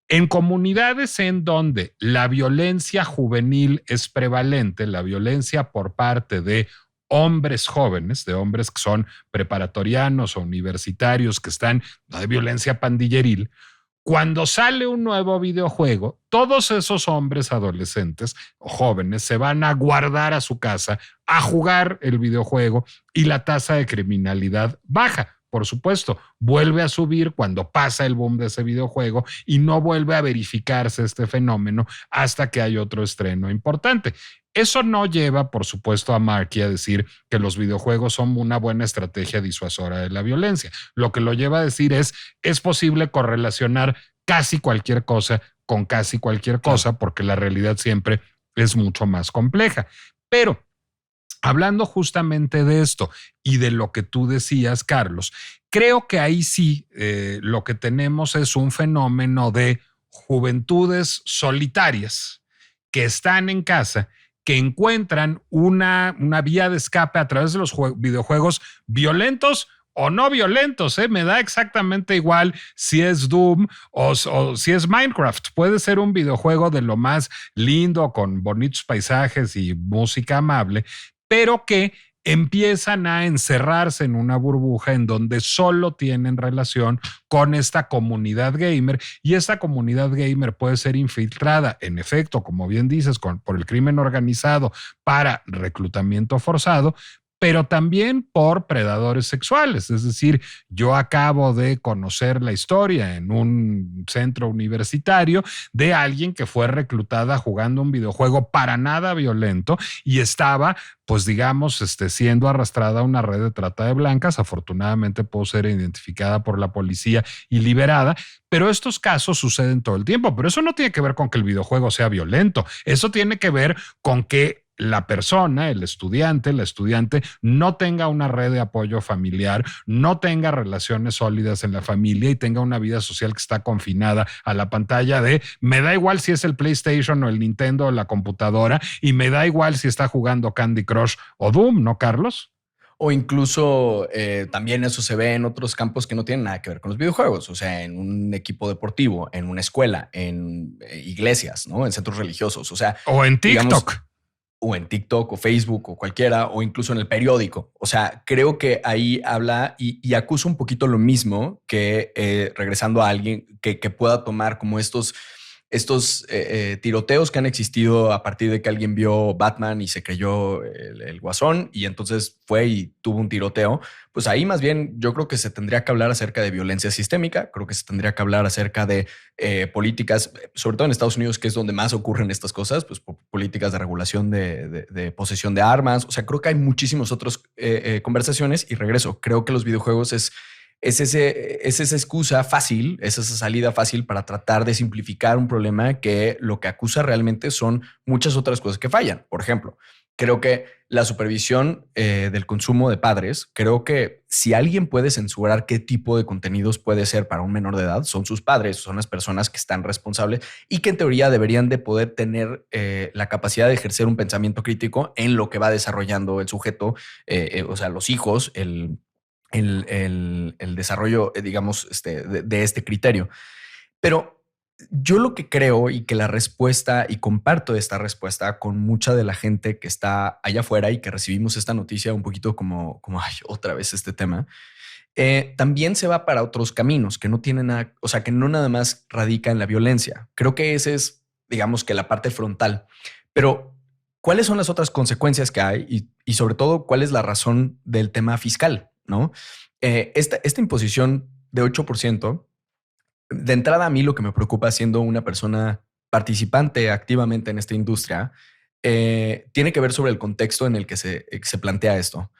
en comunidades en donde la violencia juvenil es prevalente, la violencia por parte de hombres jóvenes, de hombres que son preparatorianos o universitarios, que están de violencia pandilleril, cuando sale un nuevo videojuego, todos esos hombres adolescentes o jóvenes se van a guardar a su casa a jugar el videojuego y la tasa de criminalidad baja. Por supuesto, vuelve a subir cuando pasa el boom de ese videojuego y no vuelve a verificarse este fenómeno hasta que hay otro estreno importante. Eso no lleva, por supuesto, a Markey a decir que los videojuegos son una buena estrategia disuasora de la violencia. Lo que lo lleva a decir es posible correlacionar casi cualquier cosa con casi cualquier cosa, porque la realidad siempre es mucho más compleja. Pero hablando justamente de esto y de lo que tú decías, Carlos, creo que ahí sí lo que tenemos es un fenómeno de juventudes solitarias que están en casa, que encuentran una vía de escape a través de los videojuegos violentos o no violentos, ¿eh? Me da exactamente igual si es Doom o si es Minecraft. Puede ser un videojuego de lo más lindo, con bonitos paisajes y música amable, pero que empiezan a encerrarse en una burbuja en donde solo tienen relación con esta comunidad gamer, y esta comunidad gamer puede ser infiltrada, en efecto, como bien dices, por el crimen organizado para reclutamiento forzado, pero también por predadores sexuales. Es decir, yo acabo de conocer la historia en un centro universitario de alguien que fue reclutada jugando un videojuego para nada violento y estaba, pues digamos, siendo arrastrada a una red de trata de blancas. Afortunadamente pudo ser identificada por la policía y liberada, pero estos casos suceden todo el tiempo. Pero eso no tiene que ver con que el videojuego sea violento. Eso tiene que ver con que la persona, el estudiante, la estudiante, no tenga una red de apoyo familiar, no tenga relaciones sólidas en la familia y tenga una vida social que está confinada a la pantalla de me da igual si es el PlayStation o el Nintendo o la computadora, y me da igual si está jugando Candy Crush o Doom, ¿no, Carlos? O incluso también eso se ve en otros campos que no tienen nada que ver con los videojuegos, o sea, en un equipo deportivo, en una escuela, en iglesias, ¿no? En centros religiosos, o sea, o en TikTok. Digamos, o en TikTok o Facebook o cualquiera, o incluso en el periódico. O sea, creo que ahí habla y acusa un poquito lo mismo que regresando a alguien que pueda tomar como estos tiroteos que han existido a partir de que alguien vio Batman y se creyó el guasón y entonces fue y tuvo un tiroteo. Pues ahí más bien yo creo que se tendría que hablar acerca de violencia sistémica, creo que se tendría que hablar acerca de políticas, sobre todo en Estados Unidos, que es donde más ocurren estas cosas, pues políticas de regulación de posesión de armas. O sea, creo que hay muchísimas otras conversaciones y regreso. Creo que los videojuegos es esa excusa fácil, es esa salida fácil para tratar de simplificar un problema que lo que acusa realmente son muchas otras cosas que fallan. Por ejemplo, creo que la supervisión del consumo de padres, creo que si alguien puede censurar qué tipo de contenidos puede ser para un menor de edad, son sus padres, son las personas que están responsables y que en teoría deberían de poder tener la capacidad de ejercer un pensamiento crítico en lo que va desarrollando el sujeto, o sea, los hijos, el desarrollo, digamos, de este criterio. Pero yo lo que creo y que la respuesta, y comparto esta respuesta con mucha de la gente que está allá afuera y que recibimos esta noticia un poquito como ay, otra vez este tema, también se va para otros caminos que no tienen nada, o sea, que no nada más radica en la violencia. Creo que ese es, digamos, que la parte frontal. Pero, ¿cuáles son las otras consecuencias que hay? Y sobre todo, ¿cuál es la razón del tema fiscal? ¿No? Esta imposición de 8%, de entrada a mí lo que me preocupa siendo una persona participante activamente en esta industria, tiene que ver sobre el contexto en el que se plantea esto.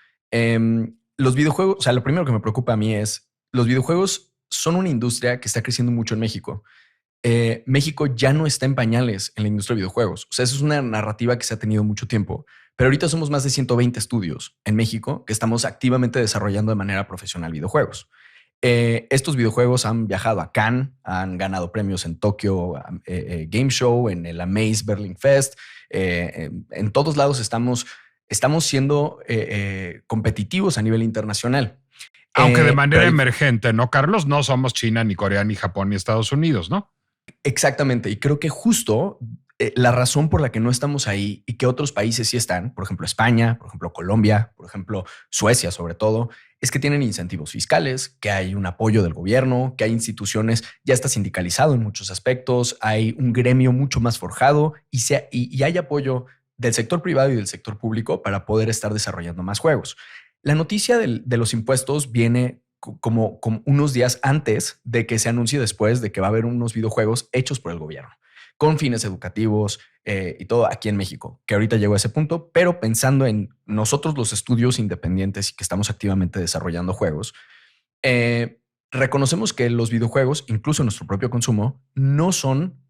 los videojuegos, o sea, lo primero que me preocupa a mí es, los videojuegos son una industria que está creciendo mucho en México. México ya no está en pañales en la industria de videojuegos. O sea, eso es una narrativa que se ha tenido mucho tiempo. Pero ahorita somos más de 120 estudios en México que estamos activamente desarrollando de manera profesional videojuegos. Estos videojuegos han viajado a Cannes, han ganado premios en Tokyo Game Show, en el Amaze Berlin Fest. En todos lados estamos siendo competitivos a nivel internacional. Aunque de manera emergente, ¿no, Carlos? No somos China, ni Corea, ni Japón, ni Estados Unidos, ¿no? Exactamente. Y creo que justo la razón por la que no estamos ahí y que otros países sí están, por ejemplo España, por ejemplo Colombia, por ejemplo Suecia sobre todo, es que tienen incentivos fiscales, que hay un apoyo del gobierno, que hay instituciones, ya está sindicalizado en muchos aspectos, hay un gremio mucho más forjado y hay apoyo del sector privado y del sector público para poder estar desarrollando más juegos. La noticia de los impuestos viene como unos días antes de que se anuncie después de que va a haber unos videojuegos hechos por el gobierno, con fines educativos y todo aquí en México, que ahorita llegó a ese punto, pero pensando en nosotros los estudios independientes y que estamos activamente desarrollando juegos, reconocemos que los videojuegos, incluso nuestro propio consumo, no son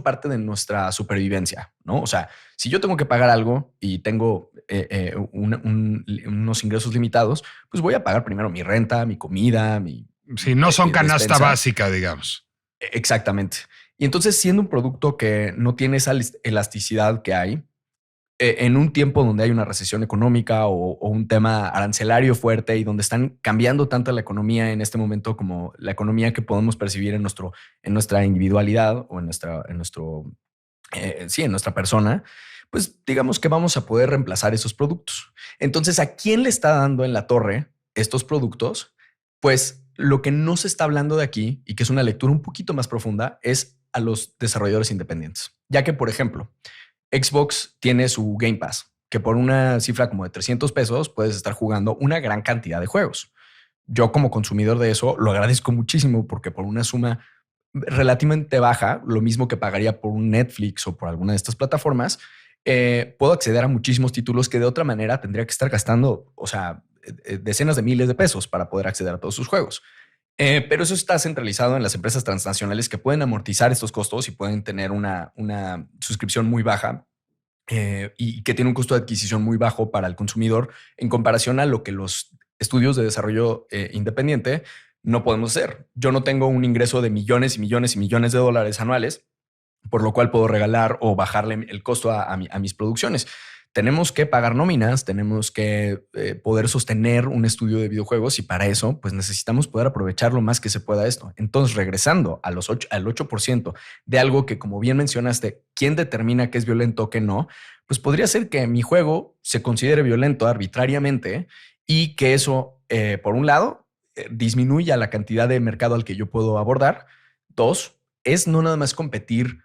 parte de nuestra supervivencia, ¿no? O sea, si yo tengo que pagar algo y tengo unos ingresos limitados, pues voy a pagar primero mi renta, mi comida, Sí, no son canasta despensa. Básica, digamos. Exactamente. Y entonces, siendo un producto que no tiene esa elasticidad que hay, en un tiempo donde hay una recesión económica o un tema arancelario fuerte y donde están cambiando tanto la economía en este momento como la economía que podemos percibir en nuestra individualidad o en nuestra persona, pues digamos que vamos a poder reemplazar esos productos. Entonces, ¿a quién le está dando en la torre estos productos? Pues lo que no se está hablando de aquí y que es una lectura un poquito más profunda es a los desarrolladores independientes, ya que, por ejemplo, Xbox tiene su Game Pass, que por una cifra como de 300 pesos puedes estar jugando una gran cantidad de juegos. Yo como consumidor de eso lo agradezco muchísimo porque por una suma relativamente baja, lo mismo que pagaría por un Netflix o por alguna de estas plataformas, puedo acceder a muchísimos títulos que de otra manera tendría que estar gastando, o sea, decenas de miles de pesos para poder acceder a todos sus juegos. Pero eso está centralizado en las empresas transnacionales que pueden amortizar estos costos y pueden tener una suscripción muy baja y que tiene un costo de adquisición muy bajo para el consumidor en comparación a lo que los estudios de desarrollo independiente no podemos hacer. Yo no tengo un ingreso de millones y millones y millones de dólares anuales, por lo cual puedo regalar o bajarle el costo a mis producciones. Tenemos que pagar nóminas, tenemos que poder sostener un estudio de videojuegos y para eso pues necesitamos poder aprovechar lo más que se pueda esto. Entonces, regresando al 8% de algo que, como bien mencionaste, ¿quién determina qué es violento o qué no? Pues podría ser que mi juego se considere violento arbitrariamente y que eso, por un lado, disminuya la cantidad de mercado al que yo puedo abordar. Dos, es no nada más competir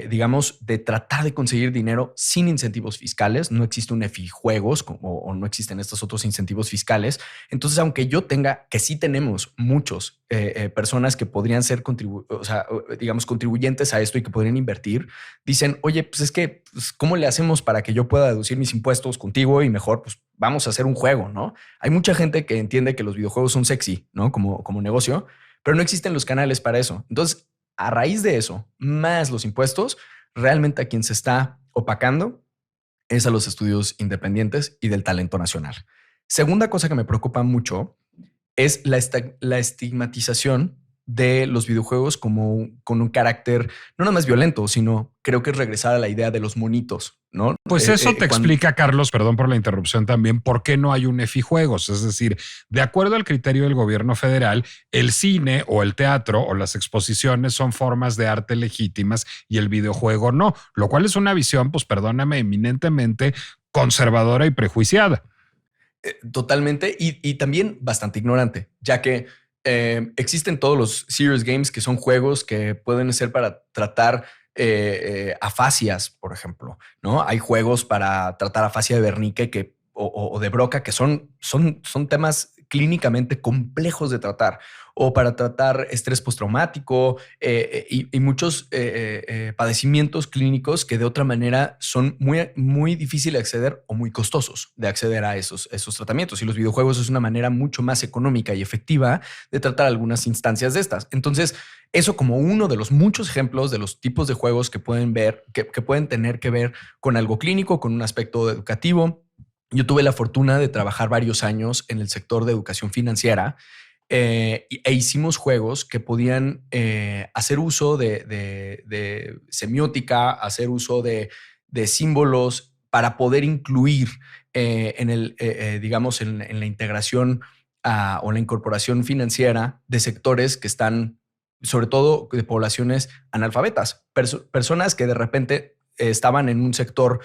digamos, de tratar de conseguir dinero sin incentivos fiscales. No existe un EFI Juegos o no existen estos otros incentivos fiscales. Entonces, aunque yo tenga, que sí tenemos muchos personas que podrían ser digamos, contribuyentes a esto y que podrían invertir, dicen, oye, pues es que, pues, ¿cómo le hacemos para que yo pueda deducir mis impuestos contigo y mejor, pues vamos a hacer un juego, ¿no? Hay mucha gente que entiende que los videojuegos son sexy, ¿no? Como negocio, pero no existen los canales para eso. Entonces, a raíz de eso, más los impuestos, realmente a quien se está opacando es a los estudios independientes y del talento nacional. Segunda cosa que me preocupa mucho es la estigmatización de los videojuegos como con un carácter no nada más violento, sino creo que es regresar a la idea de los monitos, ¿no? Pues eso te explica, Carlos, perdón por la interrupción también, por qué no hay un EFI Juegos. Es decir, de acuerdo al criterio del gobierno federal, el cine o el teatro o las exposiciones son formas de arte legítimas y el videojuego no, lo cual es una visión, pues perdóname, eminentemente conservadora y prejuiciada. Totalmente y también bastante ignorante, ya que existen todos los serious games que son juegos que pueden ser para tratar afasias, por ejemplo, ¿no? Hay juegos para tratar afasia de Wernicke o de Broca que son temas clínicamente complejos de tratar o para tratar estrés postraumático y muchos padecimientos clínicos que de otra manera son muy, muy difíciles de acceder o muy costosos de acceder a esos tratamientos. Y los videojuegos es una manera mucho más económica y efectiva de tratar algunas instancias de estas. Entonces, eso como uno de los muchos ejemplos de los tipos de juegos que pueden ver, que pueden tener que ver con algo clínico, con un aspecto educativo. Yo tuve la fortuna de trabajar varios años en el sector de educación financiera e hicimos juegos que podían hacer uso de semiótica, hacer uso de símbolos para poder incluir digamos, en la integración o la incorporación financiera de sectores que están, sobre todo de poblaciones analfabetas, personas que de repente estaban en un sector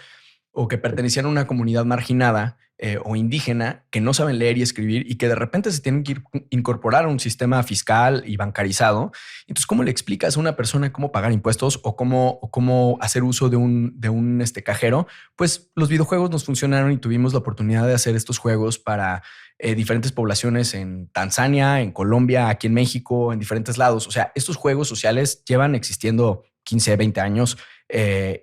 o que pertenecían a una comunidad marginada o indígena que no saben leer y escribir y que de repente se tienen que incorporar a un sistema fiscal y bancarizado. Entonces, ¿cómo le explicas a una persona cómo pagar impuestos o cómo hacer uso de un cajero? Pues los videojuegos nos funcionaron y tuvimos la oportunidad de hacer estos juegos para diferentes poblaciones en Tanzania, en Colombia, aquí en México, en diferentes lados. O sea, estos juegos sociales llevan existiendo 15, 20 años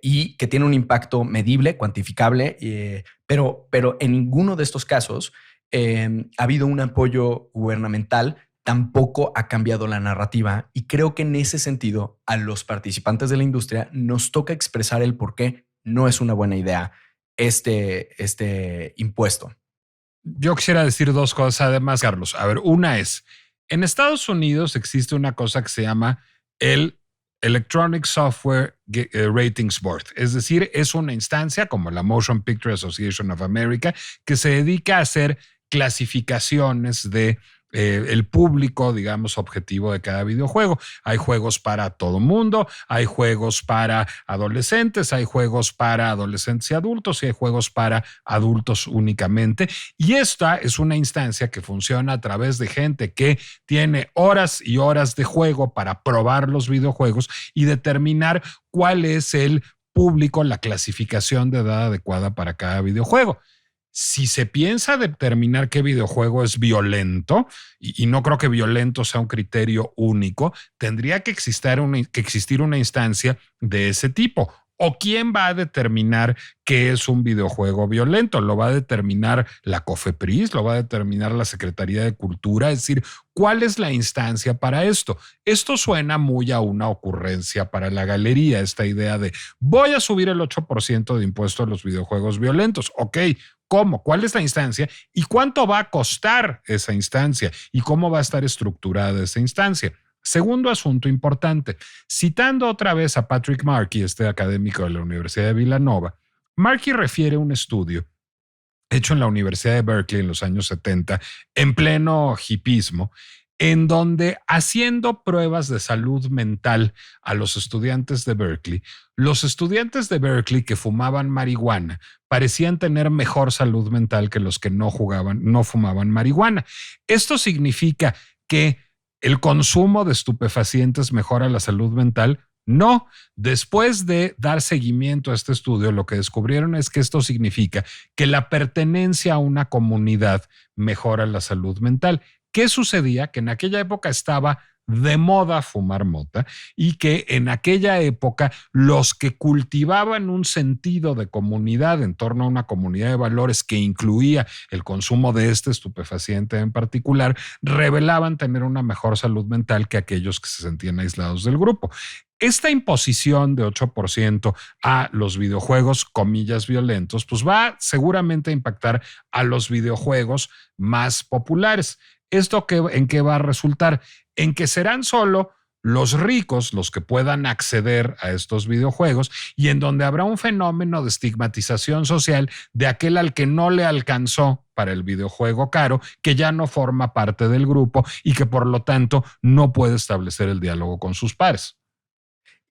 y que tiene un impacto medible, cuantificable, pero en ninguno de estos casos ha habido un apoyo gubernamental, tampoco ha cambiado la narrativa y creo que en ese sentido a los participantes de la industria nos toca expresar el por qué no es una buena idea este impuesto. Yo quisiera decir dos cosas además, Carlos. A ver, una es, en Estados Unidos existe una cosa que se llama el Electronic Software Ratings Board. Es decir, es una instancia como la Motion Picture Association of America que se dedica a hacer clasificaciones de el público, digamos, objetivo de cada videojuego. Hay juegos para todo mundo, hay juegos para adolescentes, hay juegos para adolescentes y adultos y hay juegos para adultos únicamente. Y esta es una instancia que funciona a través de gente que tiene horas y horas de juego para probar los videojuegos y determinar cuál es el público, la clasificación de edad adecuada para cada videojuego. Si se piensa determinar qué videojuego es violento, y no creo que violento sea un criterio único, tendría que existir una instancia de ese tipo. ¿O quién va a determinar qué es un videojuego violento? ¿Lo va a determinar la COFEPRIS? ¿Lo va a determinar la Secretaría de Cultura? Es decir, ¿cuál es la instancia para esto? Esto suena muy a una ocurrencia para la galería, esta idea de voy a subir el 8% de impuesto a los videojuegos violentos. Ok, ¿cómo? ¿Cuál es la instancia? ¿Y cuánto va a costar esa instancia? ¿Y cómo va a estar estructurada esa instancia? Segundo asunto importante, citando otra vez a Patrick Markey, este académico de la Universidad de Villanova, Markey refiere un estudio hecho en la Universidad de Berkeley en los años 70, en pleno hipismo, en donde haciendo pruebas de salud mental a los estudiantes de Berkeley, los estudiantes de Berkeley que fumaban marihuana parecían tener mejor salud mental que los que no fumaban marihuana. Esto significa que ¿el consumo de estupefacientes mejora la salud mental? No. Después de dar seguimiento a este estudio, lo que descubrieron es que esto significa que la pertenencia a una comunidad mejora la salud mental. ¿Qué sucedía? Que en aquella época estaba de moda fumar mota y que en aquella época los que cultivaban un sentido de comunidad en torno a una comunidad de valores que incluía el consumo de este estupefaciente en particular, revelaban tener una mejor salud mental que aquellos que se sentían aislados del grupo. Esta imposición de 8% a los videojuegos, comillas, violentos, pues va seguramente a impactar a los videojuegos más populares. ¿Esto en qué va a resultar? En que serán solo los ricos los que puedan acceder a estos videojuegos y en donde habrá un fenómeno de estigmatización social de aquel al que no le alcanzó para el videojuego caro, que ya no forma parte del grupo y que por lo tanto no puede establecer el diálogo con sus pares.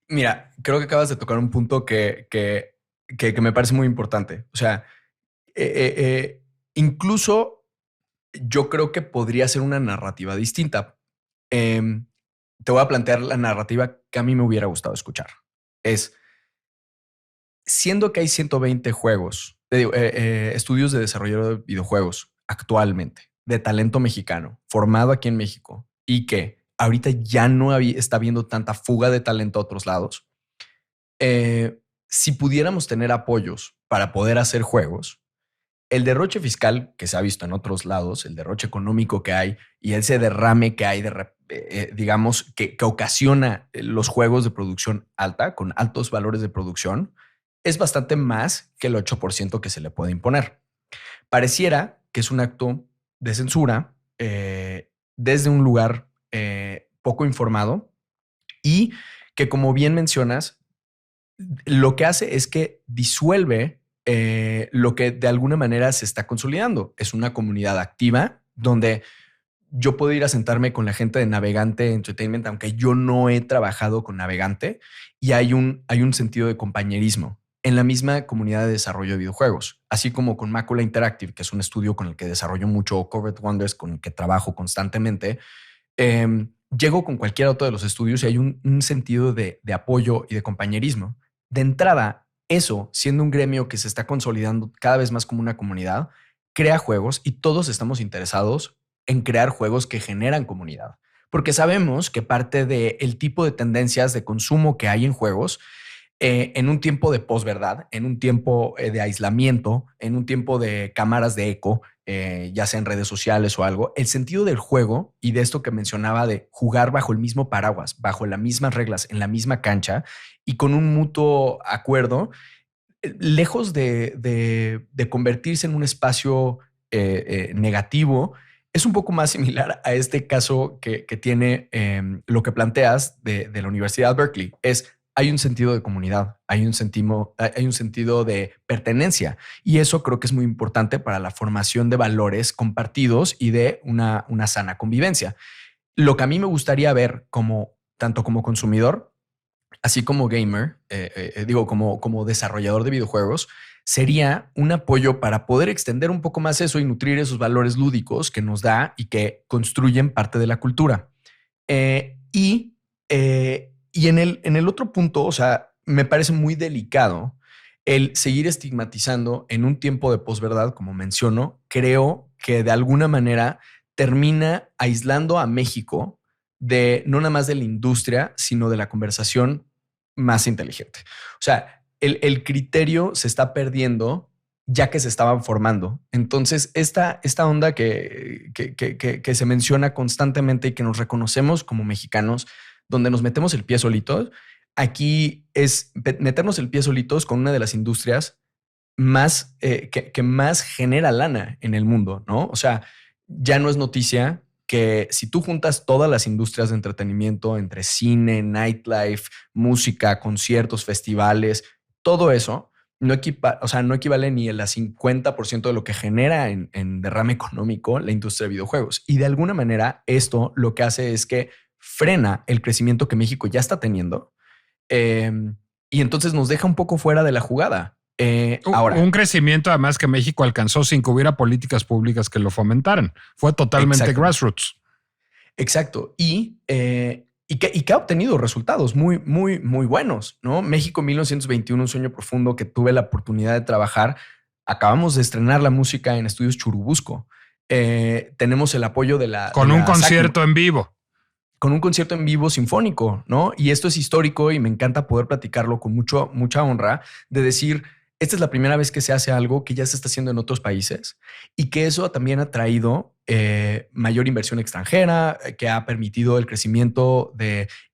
Mira, creo que acabas de tocar un punto que me parece muy importante. O sea, incluso yo creo que podría ser una narrativa distinta. Te voy a plantear la narrativa que a mí me hubiera gustado escuchar. Es, siendo que hay 120 juegos, estudios de desarrollo de videojuegos actualmente, de talento mexicano formado aquí en México y que ahorita ya no está habiendo tanta fuga de talento a otros lados, si pudiéramos tener apoyos para poder hacer juegos, el derroche fiscal que se ha visto en otros lados, el derroche económico que hay y ese derrame que hay, digamos, que ocasiona los juegos de producción alta, con altos valores de producción, es bastante más que el 8% que se le puede imponer. Pareciera que es un acto de censura desde un lugar poco informado y que, como bien mencionas, lo que hace es que disuelve lo que de alguna manera se está consolidando. Es una comunidad activa donde yo puedo ir a sentarme con la gente de Navegante Entertainment, aunque yo no he trabajado con Navegante, y hay un sentido de compañerismo en la misma comunidad de desarrollo de videojuegos, así como con Macula Interactive, que es un estudio con el que desarrollo mucho, Covered Wonders, con el que trabajo constantemente. Llego con cualquier otro de los estudios y hay un sentido de apoyo y de compañerismo. De entrada, eso, siendo un gremio que se está consolidando cada vez más como una comunidad, crea juegos y todos estamos interesados en crear juegos que generan comunidad. Porque sabemos que parte del tipo de tendencias de consumo que hay en juegos, en un tiempo de posverdad, en un tiempo de aislamiento, en un tiempo de cámaras de eco, ya sea en redes sociales o algo, el sentido del juego y de esto que mencionaba de jugar bajo el mismo paraguas, bajo las mismas reglas, en la misma cancha y con un mutuo acuerdo, lejos de convertirse en un espacio negativo, es un poco más similar a este caso que tiene lo que planteas de la Universidad de Berkeley. Hay un sentido de comunidad, hay un sentido de pertenencia y eso creo que es muy importante para la formación de valores compartidos y de una sana convivencia. Lo que a mí me gustaría ver tanto como consumidor, así como gamer, como desarrollador de videojuegos, sería un apoyo para poder extender un poco más eso y nutrir esos valores lúdicos que nos da y que construyen parte de la cultura. Y en el otro punto, o sea, me parece muy delicado el seguir estigmatizando en un tiempo de posverdad, como menciono. Creo que de alguna manera termina aislando a México de no nada más de la industria, sino de la conversación más inteligente. O sea, el criterio se está perdiendo ya que se estaban formando. Entonces, esta onda que se menciona constantemente y que nos reconocemos como mexicanos, donde nos metemos el pie solitos, aquí es meternos el pie solitos con una de las industrias más que más genera lana en el mundo, ¿no? O sea, ya no es noticia que si tú juntas todas las industrias de entretenimiento entre cine, nightlife, música, conciertos, festivales, todo eso, no equivale ni el 50% de lo que genera en derrame económico la industria de videojuegos. Y de alguna manera esto lo que hace es que frena el crecimiento que México ya está teniendo y entonces nos deja un poco fuera de la jugada. Ahora, un crecimiento además que México alcanzó sin que hubiera políticas públicas que lo fomentaran. Fue totalmente grassroots. Exacto. Y que ha obtenido resultados muy, muy, muy buenos, ¿no? México 1921, un sueño profundo que tuve la oportunidad de trabajar. Acabamos de estrenar la música en Estudios Churubusco. Tenemos el apoyo de la... Con un concierto en vivo. Con un concierto en vivo sinfónico, ¿no? Y esto es histórico y me encanta poder platicarlo con mucha honra de decir, esta es la primera vez que se hace algo que ya se está haciendo en otros países y que eso también ha traído mayor inversión extranjera, que ha permitido el crecimiento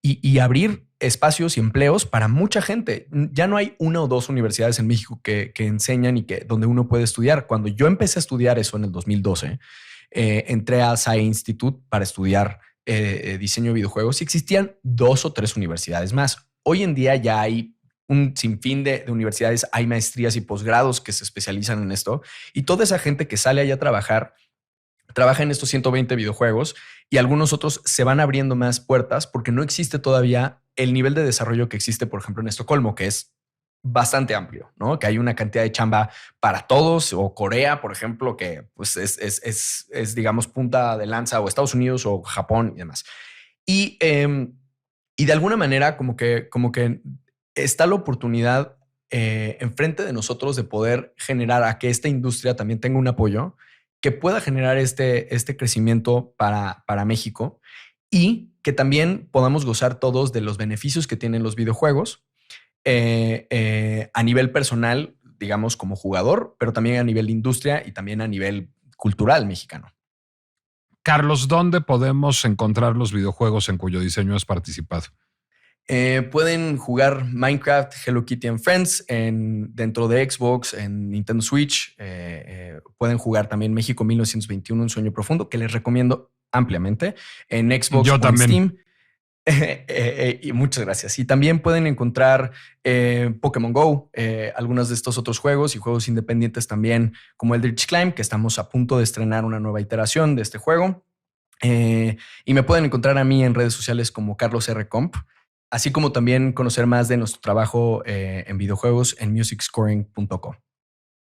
y abrir espacios y empleos para mucha gente. Ya no hay una o dos universidades en México que enseñan y donde uno puede estudiar. Cuando yo empecé a estudiar eso en el 2012, entré a SAE Institute para estudiar diseño de videojuegos y existían 2 o 3 universidades más. Hoy en día ya hay un sinfín de universidades, hay maestrías y posgrados que se especializan en esto y toda esa gente que sale allá a trabaja en estos 120 videojuegos y algunos otros se van abriendo más puertas porque no existe todavía el nivel de desarrollo que existe, por ejemplo, en Estocolmo, que es bastante amplio, ¿no? Que hay una cantidad de chamba para todos, o Corea, por ejemplo, que pues es digamos, punta de lanza, o Estados Unidos o Japón y demás. Y de alguna manera como que está la oportunidad enfrente de nosotros de poder generar a que esta industria también tenga un apoyo que pueda generar este crecimiento para México y que también podamos gozar todos de los beneficios que tienen los videojuegos a nivel personal, digamos, como jugador, pero también a nivel de industria y también a nivel cultural mexicano. Carlos, ¿dónde podemos encontrar los videojuegos en cuyo diseño has participado? Pueden jugar Minecraft, Hello Kitty and Friends dentro de Xbox, en Nintendo Switch. Pueden jugar también México 1921, Un Sueño Profundo, que les recomiendo ampliamente, en Xbox Yo o en también. Steam. Y muchas gracias. Y también pueden encontrar Pokémon Go, algunos de estos otros juegos y juegos independientes también, como Eldritch Climb, que estamos a punto de estrenar una nueva iteración de este juego. Y me pueden encontrar a mí en redes sociales como Carlos R. Comp, así como también conocer más de nuestro trabajo en videojuegos en musicscoring.com.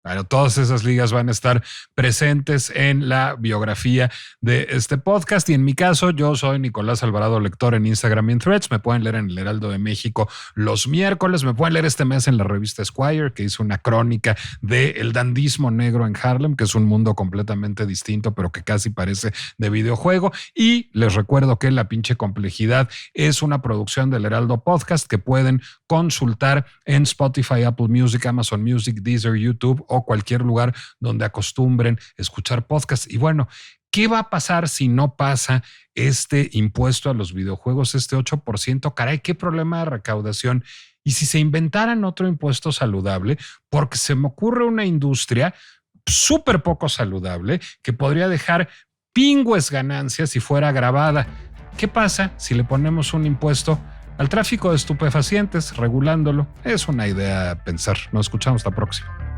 Bueno, todas esas ligas van a estar presentes en la biografía de este podcast. Y en mi caso, yo soy Nicolás Alvarado Lector en Instagram y en Threads. Me pueden leer en el Heraldo de México los miércoles. Me pueden leer este mes en la revista Esquire, que hizo una crónica del dandismo negro en Harlem, que es un mundo completamente distinto, pero que casi parece de videojuego. Y les recuerdo que La Pinche Complejidad es una producción del Heraldo Podcast que pueden consultar en Spotify, Apple Music, Amazon Music, Deezer, YouTube o cualquier lugar donde acostumbren escuchar podcasts. Y bueno, ¿qué va a pasar si no pasa este impuesto a los videojuegos, este 8%? Caray, qué problema de recaudación. Y si se inventaran otro impuesto saludable, porque se me ocurre una industria súper poco saludable que podría dejar pingües ganancias si fuera grabada. ¿Qué pasa si le ponemos un impuesto al tráfico de estupefacientes regulándolo? Es una idea a pensar. Nos escuchamos la próxima.